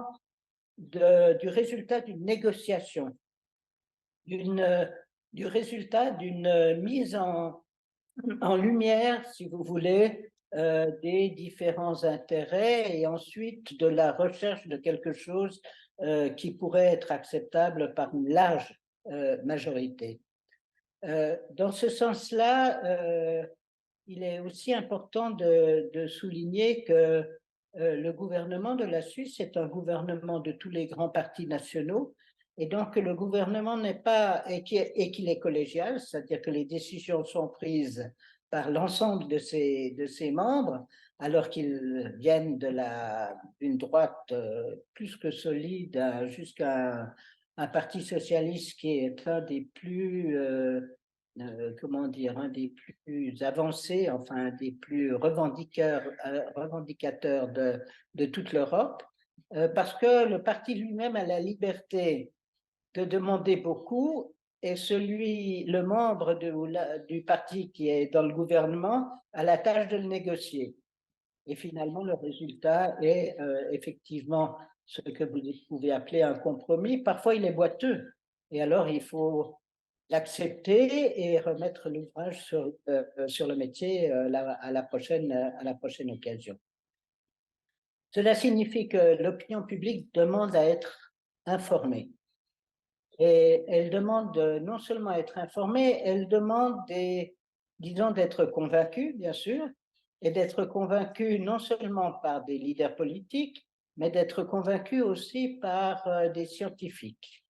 du résultat d'une négociation, du résultat d'une mise en lumière, si vous voulez, des différents intérêts et ensuite de la recherche de quelque chose qui pourrait être acceptable par une large majorité. Dans ce sens-là, il est aussi important de souligner que le gouvernement de la Suisse est un gouvernement de tous les grands partis nationaux. Et donc, le gouvernement n'est pas, et qu'il est collégial, c'est-à-dire que les décisions sont prises par l'ensemble de ses membres, alors qu'ils viennent d'une droite plus que solide jusqu'à un parti socialiste qui est un des plus, comment dire, un des plus avancés, enfin, des plus revendicateurs de toute l'Europe, parce que le parti lui-même a la liberté de demander beaucoup et le membre du parti qui est dans le gouvernement a la tâche de le négocier. Et finalement, le résultat est effectivement ce que vous pouvez appeler un compromis. Parfois, il est boiteux. Et alors, il faut l'accepter et remettre l'ouvrage sur le métier à la prochaine occasion. Cela signifie que l'opinion publique demande à être informée. Et elle demande non seulement à être informée, elle demande disons, d'être convaincue, bien sûr, et d'être convaincue non seulement par des leaders politiques, mais d'être convaincue aussi par des scientifiques.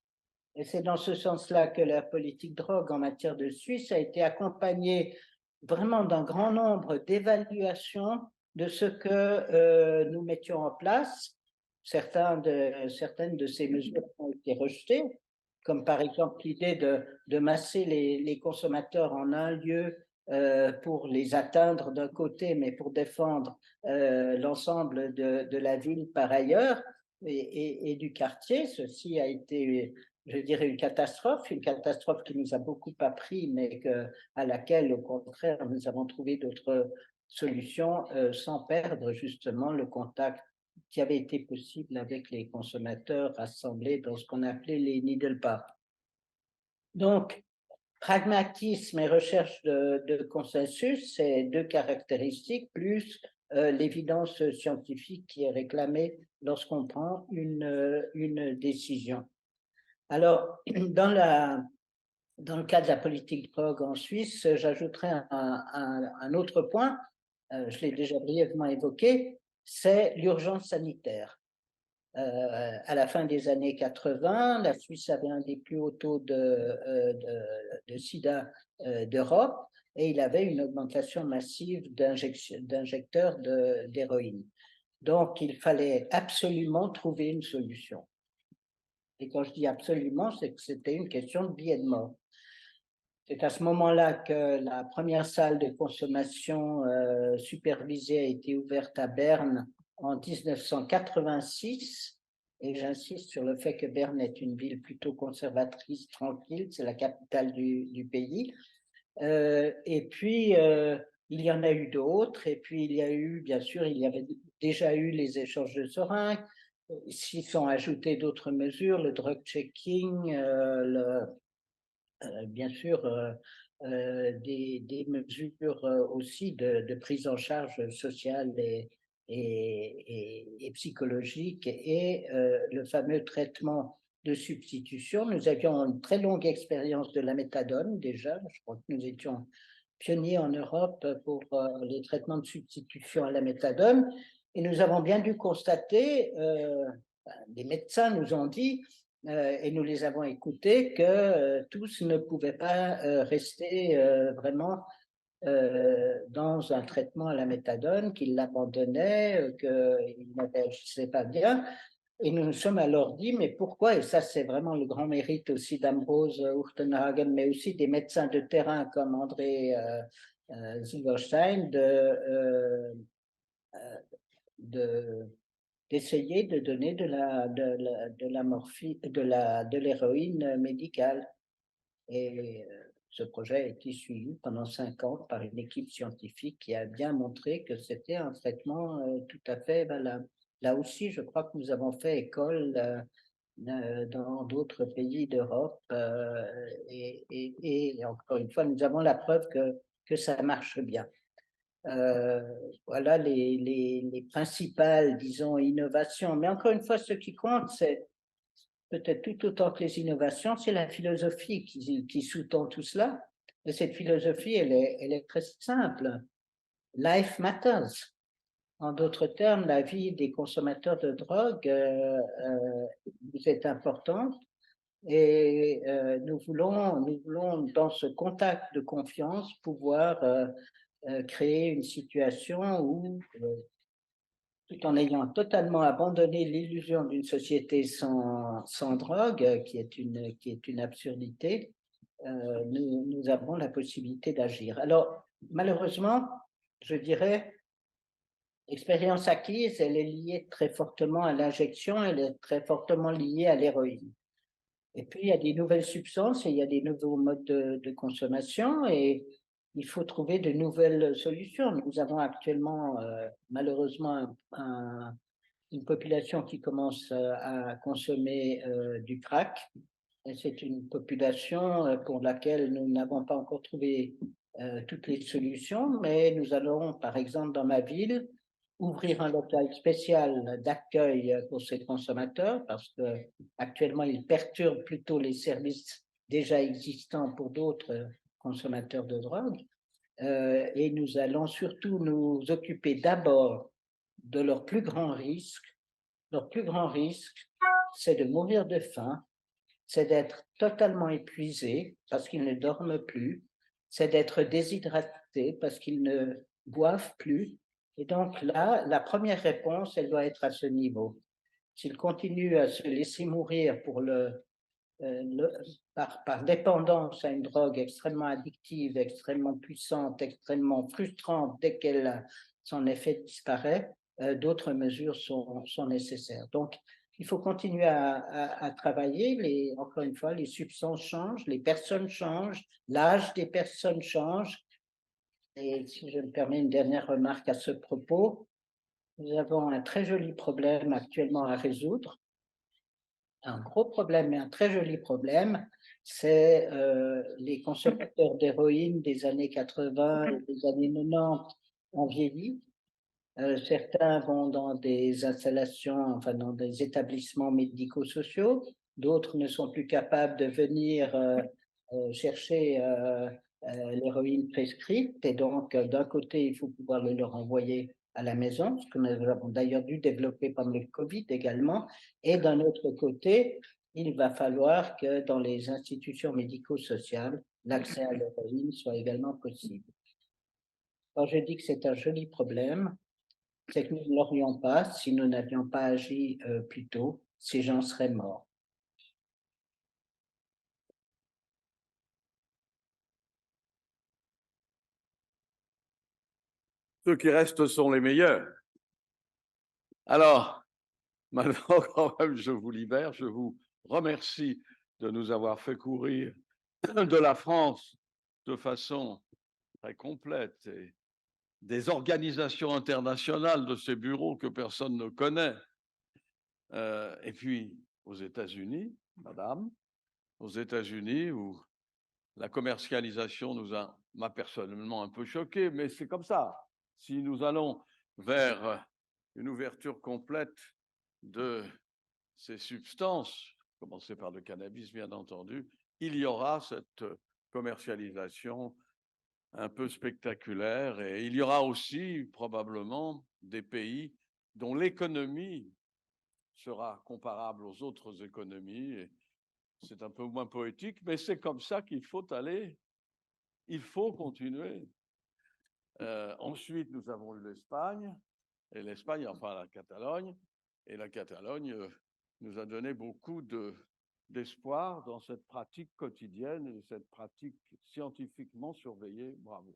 Et c'est dans ce sens-là que la politique drogue en matière de Suisse a été accompagnée vraiment d'un grand nombre d'évaluations de ce que nous mettions en place. Certaines de ces mesures ont été rejetées, comme par exemple l'idée de masser les consommateurs en un lieu pour les atteindre d'un côté, mais pour défendre l'ensemble de la ville par ailleurs et du quartier. Ceci a été, je dirais, une catastrophe qui nous a beaucoup appris, mais à laquelle, au contraire, nous avons trouvé d'autres solutions sans perdre justement le contact qui avait été possible avec les consommateurs rassemblés dans ce qu'on appelait les needle bars. Donc, pragmatisme et recherche de consensus, c'est deux caractéristiques, plus l'évidence scientifique qui est réclamée lorsqu'on prend une décision. Alors, dans le cas de la politique drogue en Suisse, j'ajouterai un autre point, je l'ai déjà brièvement évoqué, c'est l'urgence sanitaire. À la fin des années 80, la Suisse avait un des plus hauts taux de sida d'Europe et il avait une augmentation massive d'injecteurs d'héroïne. Donc, il fallait absolument trouver une solution. Et quand je dis absolument, c'est que c'était une question de vie et de mort. C'est à ce moment-là que la première salle de consommation supervisée a été ouverte à Berne en 1986 et j'insiste sur le fait que Berne est une ville plutôt conservatrice, tranquille, c'est la capitale du pays. Et puis, il y en a eu d'autres, et puis il y a eu, bien sûr, il y avait déjà eu les échanges de seringues, s'y sont ajoutées d'autres mesures, le drug checking, bien sûr, des mesures aussi de prise en charge sociale et psychologique, et le fameux traitement de substitution. Nous avions une très longue expérience de la méthadone déjà. Je crois que nous étions pionniers en Europe pour les traitements de substitution à la méthadone. Et nous avons bien dû constater, les médecins nous ont dit, et nous les avons écoutés, que tous ne pouvaient pas rester vraiment dans un traitement à la méthadone, qu'ils l'abandonnaient, qu'ils n'agissaient pas bien. Et nous nous sommes alors dit, mais pourquoi? Et ça, c'est vraiment le grand mérite aussi d'Ambrose Urtenhagen, mais aussi des médecins de terrain comme André Silberstein, d'essayer de donner de la morphine, de l'héroïne médicale. Et ce projet a été suivi pendant 5 ans par une équipe scientifique qui a bien montré que c'était un traitement tout à fait valable. Là aussi, je crois que nous avons fait école dans d'autres pays d'Europe, et encore une fois, nous avons la preuve que ça marche bien. Voilà les principales, disons, innovations. Mais encore une fois, ce qui compte, c'est peut-être tout autant que les innovations, c'est la philosophie qui sous-tend tout cela. Et cette philosophie, elle est très simple. Life matters. En d'autres termes, la vie des consommateurs de drogue est importante, et nous voulons, dans ce contact de confiance, pouvoir créer une situation où, tout en ayant totalement abandonné l'illusion d'une société sans drogue, qui est une absurdité, nous avons la possibilité d'agir. Alors, malheureusement, je dirais, l'expérience acquise, elle est liée très fortement à l'injection, elle est très fortement liée à l'héroïne. Et puis, il y a des nouvelles substances et il y a des nouveaux modes de consommation, et il faut trouver de nouvelles solutions. Nous avons actuellement, malheureusement, une population qui commence à consommer du crack. Et c'est une population pour laquelle nous n'avons pas encore trouvé toutes les solutions, mais nous allons, par exemple, dans ma ville, ouvrir un local spécial d'accueil pour ces consommateurs, parce que actuellement ils perturbent plutôt les services déjà existants pour d'autres consommateurs de drogue. Et nous allons surtout nous occuper d'abord de leur plus grand risque. Leur plus grand risque, c'est de mourir de faim, c'est d'être totalement épuisés parce qu'ils ne dorment plus, c'est d'être déshydratés parce qu'ils ne boivent plus. Et donc là, la première réponse, elle doit être à ce niveau. S'ils continuent à se laisser mourir par dépendance à une drogue extrêmement addictive, extrêmement puissante, extrêmement frustrante, dès qu'elle son effet disparaît, d'autres mesures sont nécessaires. Donc, il faut continuer à travailler. Encore une fois, les substances changent, les personnes changent, l'âge des personnes change. Et si je me permets une dernière remarque à ce propos, nous avons un très joli problème actuellement à résoudre. Un gros problème et un très joli problème, c'est les consommateurs d'héroïne des années 80 et des années 90 ont vieilli. Certains vont dans des installations, enfin dans des établissements médico-sociaux, d'autres ne sont plus capables de venir chercher l'héroïne prescrite, et donc d'un côté, il faut pouvoir le leur envoyer à la maison, ce que nous avons d'ailleurs dû développer pendant le Covid également, et d'un autre côté, il va falloir que dans les institutions médico-sociales, l'accès à l'héroïne soit également possible. Quand je dis que c'est un joli problème, c'est que nous ne l'aurions pas si nous n'avions pas agi plus tôt. Ces gens seraient morts. Ceux qui restent sont les meilleurs. Alors, Maintenant, quand même, je vous libère. Je vous remercie de nous avoir fait courir de la France de façon très complète et des organisations internationales de ces bureaux que personne ne connaît. Et puis aux États-Unis, madame, aux États-Unis où la commercialisation m'a personnellement un peu choqué, mais c'est comme ça. Si nous allons vers une ouverture complète de ces substances, commencer par le cannabis, bien entendu, il y aura cette commercialisation un peu spectaculaire et il y aura aussi probablement des pays dont l'économie sera comparable aux autres économies. Et c'est un peu moins poétique, mais c'est comme ça qu'il faut aller. Il faut continuer. Ensuite, nous avons eu l'Espagne, et l'Espagne, enfin la Catalogne, et la Catalogne nous a donné beaucoup d'espoir dans cette pratique quotidienne et cette pratique scientifiquement surveillée. Bravo.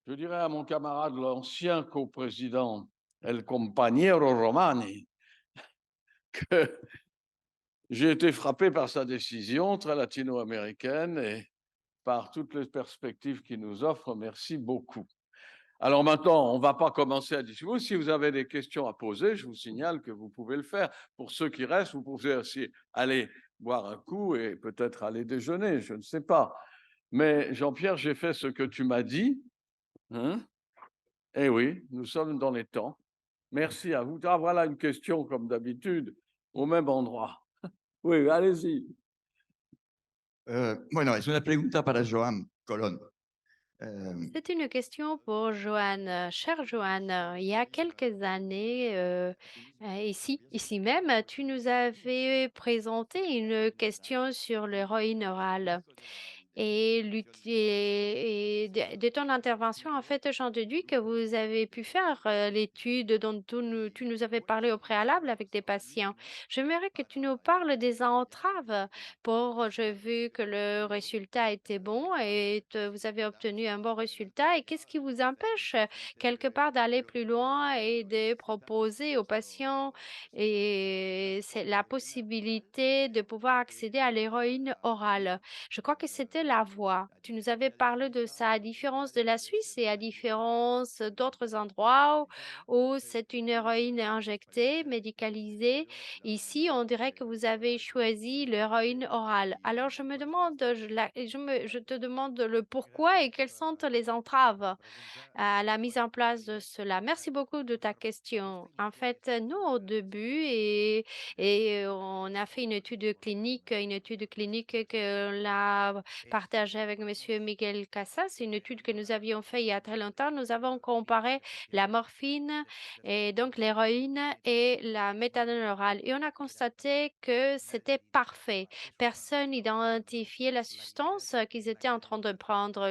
Je dirais à mon camarade, l'ancien coprésident, El Compañero Romani, que j'ai été frappé par sa décision très latino-américaine et par toutes les perspectives qu'il nous offre. Merci beaucoup. Alors maintenant, on ne va pas commencer à discuter. Si vous avez des questions à poser, je vous signale que vous pouvez le faire. Pour ceux qui restent, vous pouvez aussi aller boire un coup et peut-être aller déjeuner, je ne sais pas. Mais Jean-Pierre, j'ai fait ce que tu m'as dit. Hein? Eh oui, nous sommes dans les temps. Merci à vous. Ah, voilà une question, comme d'habitude, au même endroit. Oui, allez-y. Bueno, es una pregunta para Joan Colón. C'est une question pour Joanne. Chère Joanne, il y a quelques années, ici même, tu nous avais présenté une question sur l'héroïne orale. Et, de ton intervention, en fait, j'en déduis que vous avez pu faire l'étude dont tu nous avais parlé au préalable avec des patients. J'aimerais que tu nous parles des entraves j'ai vu que le résultat était bon et vous avez obtenu un bon résultat. Et qu'est-ce qui vous empêche quelque part d'aller plus loin et de proposer aux patients c'est la possibilité de pouvoir accéder à l'héroïne orale? Je crois que c'était la voie. Tu nous avais parlé de ça, à différence de la Suisse et à différence d'autres endroits où c'est une héroïne injectée, médicalisée. Ici, on dirait que vous avez choisi l'héroïne orale. Alors, je me demande, je te demande le pourquoi et quelles sont les entraves à la mise en place de cela. Merci beaucoup de ta question. En fait, nous, au début, on a fait une étude clinique que l'a partagée avec Monsieur Miguel Casas. C'est une étude que nous avions faite il y a très longtemps. Nous avons comparé la morphine et donc l'héroïne et la méthadone orale. Et on a constaté que c'était parfait. Personne n'identifiait la substance qu'ils étaient en train de prendre.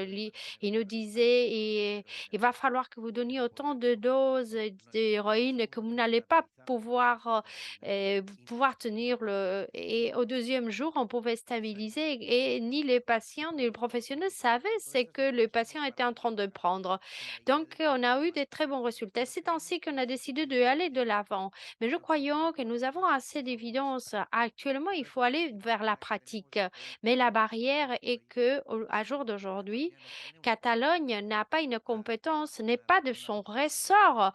Ils nous disaient, il va falloir que vous donniez autant de doses d'héroïne que vous n'allez pas pouvoir tenir Et au deuxième jour, on pouvait stabiliser et ni les patients ni le professionnel savaient ce que le patient était en train de prendre. Donc, on a eu des très bons résultats. C'est ainsi qu'on a décidé d'aller de l'avant. Mais nous croyons que nous avons assez d'évidence. Actuellement, il faut aller vers la pratique. Mais la barrière est à jour d'aujourd'hui, Catalogne n'a pas une compétence, n'est pas de son ressort.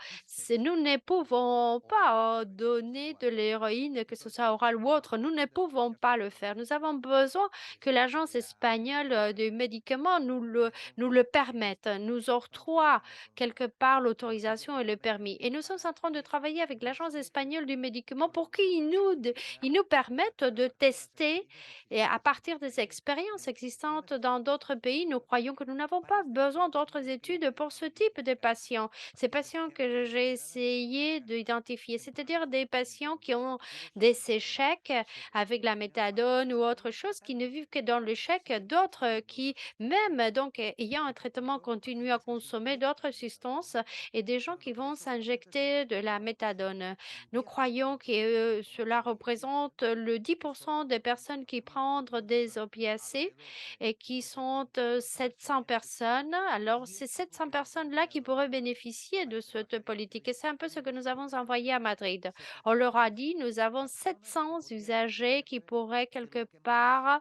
Nous ne pouvons pas donner de l'héroïne, que ce soit orale ou autre. Nous ne pouvons pas le faire. Nous avons besoin que l'Agence espagnole des médicaments nous le permette, nous octroie quelque part l'autorisation et le permis. Et nous sommes en train de travailler avec l'Agence espagnole du médicament pour ils nous permettent de tester et à partir des expériences existantes dans d'autres pays. Nous croyons que nous n'avons pas besoin d'autres études pour ce type de patients. Ces patients que j'ai essayé d'identifier, c'est-à-dire des patients qui ont des échecs avec la méthadone ou autre chose, qui ne vivent que dans l'échec. d'autres qui, même donc ayant un traitement, continuent à consommer d'autres substances et des gens qui vont s'injecter de la méthadone. Nous croyons que cela représente le 10% des personnes qui prennent des opiacés et qui sont 700 personnes. Alors, c'est 700 personnes-là qui pourraient bénéficier de cette politique. Et c'est un peu ce que nous avons envoyé à Madrid. On leur a dit, nous avons 700 usagers qui pourraient quelque part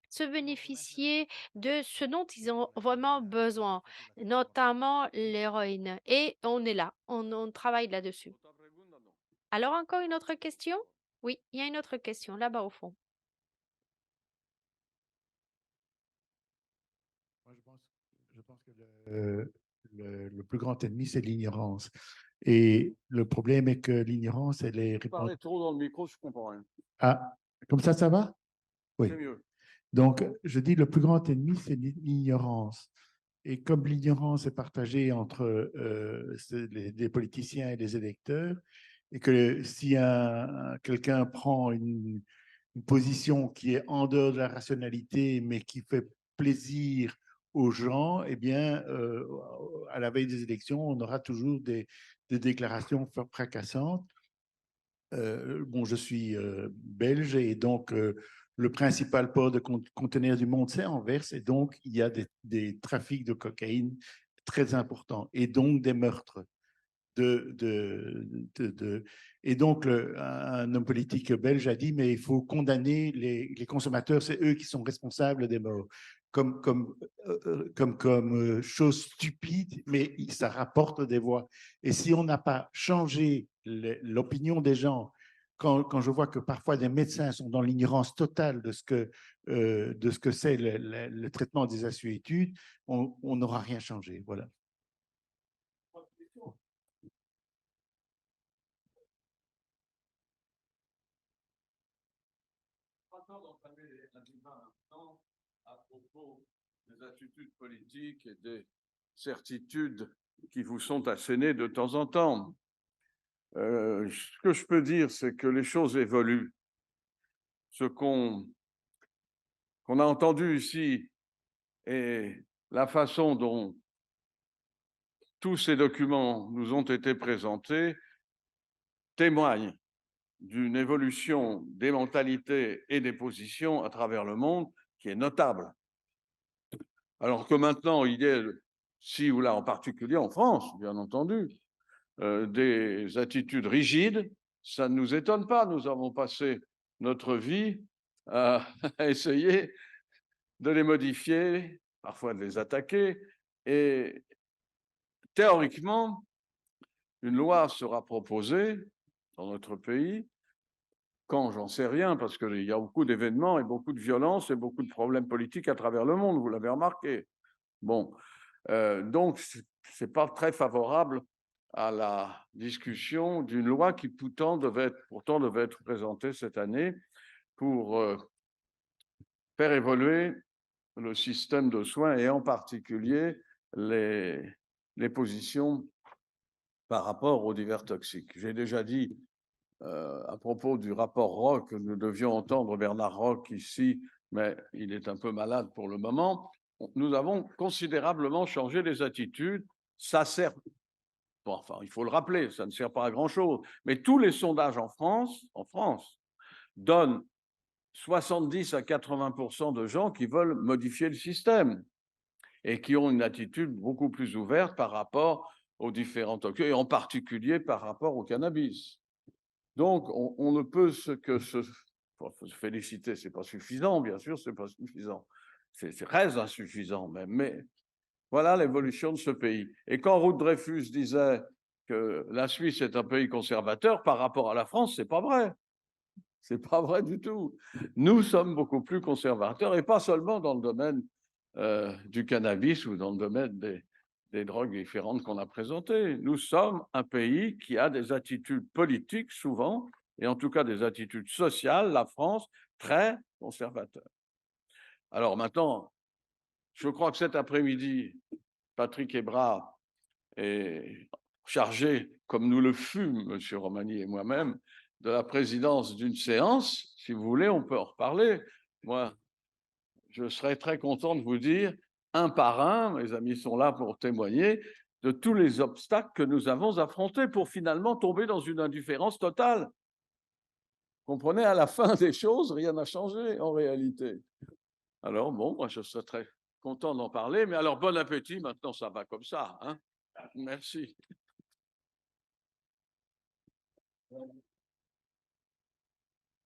se bénéficier de ce dont ils ont vraiment besoin, notamment l'héroïne. Et on est là, on travaille là-dessus. Alors, encore une autre question? Oui, il y a une autre question là-bas au fond. Moi, je pense que le plus grand ennemi, c'est l'ignorance. Et le problème est que l'ignorance, elle est Vous parlez répandue. trop dans le micro, je ne comprends rien. Ah, comme ça va? Oui. C'est mieux. Donc, je dis le plus grand ennemi, c'est l'ignorance. Et comme l'ignorance est partagée entre les politiciens et les électeurs, et que si quelqu'un prend une position qui est en dehors de la rationalité, mais qui fait plaisir aux gens, eh bien, à la veille des élections, on aura toujours des déclarations fracassantes. Bon, je suis belge et donc le principal port de conteneurs du monde, c'est Anvers, et donc il y a des trafics de cocaïne très importants et donc des meurtres. Et donc, un homme politique belge a dit, mais il faut condamner les consommateurs, c'est eux qui sont responsables des morts, comme chose stupide, mais ça rapporte des voix. Et si on n'a pas changé l'opinion des gens, quand je vois que parfois des médecins sont dans l'ignorance totale de ce que c'est le traitement des assuétudes, on n'aura rien changé. Voilà. À propos des attitudes politiques et des certitudes qui vous sont assénées de temps en temps. Ce que je peux dire, c'est que les choses évoluent. Ce qu'on a entendu ici et la façon dont tous ces documents nous ont été présentés témoignent d'une évolution des mentalités et des positions à travers le monde qui est notable. Alors que maintenant, il y a, ci ou là, en particulier en France, bien entendu, des attitudes rigides, ça ne nous étonne pas. Nous avons passé notre vie à essayer de les modifier, parfois de les attaquer. Et théoriquement, une loi sera proposée dans notre pays. Quand, j'en sais rien, parce qu'il y a beaucoup d'événements et beaucoup de violences et beaucoup de problèmes politiques à travers le monde, vous l'avez remarqué. Bon, donc, ce n'est pas très favorable à la discussion d'une loi qui pourtant devait être présentée cette année pour faire évoluer le système de soins et en particulier les positions par rapport aux divers toxiques. J'ai déjà dit à propos du rapport Roch, nous devions entendre Bernard Roch ici, mais il est un peu malade pour le moment. Nous avons considérablement changé les attitudes. Ça sert, bon, enfin, il faut le rappeler, ça ne sert pas à grand-chose, mais tous les sondages en France donnent 70 à 80% de gens qui veulent modifier le système et qui ont une attitude beaucoup plus ouverte par rapport aux différents toxiques, et en particulier par rapport au cannabis. Donc, on ne peut que se féliciter, ce n'est pas suffisant, bien sûr, ce n'est pas suffisant. C'est très insuffisant même, mais voilà l'évolution de ce pays. Et quand Ruth Dreyfus disait que la Suisse est un pays conservateur par rapport à la France, ce n'est pas vrai. Ce n'est pas vrai du tout. Nous sommes beaucoup plus conservateurs, et pas seulement dans le domaine du cannabis ou dans le domaine des drogues différentes qu'on a présentées. Nous sommes un pays qui a des attitudes politiques souvent, et en tout cas des attitudes sociales, la France, très conservateur. Alors maintenant, je crois que cet après-midi, Patrick Ebra est chargé, comme nous le fûmes, M. Romani et moi-même, de la présidence d'une séance. Si vous voulez, on peut en reparler. Moi, je serais très content de vous dire, un par un, mes amis sont là pour témoigner, de tous les obstacles que nous avons affrontés pour finalement tomber dans une indifférence totale. Comprenez, à la fin des choses, rien n'a changé en réalité. Alors bon, moi je serais très content d'en parler, mais alors bon appétit, maintenant ça va comme ça, hein. Merci.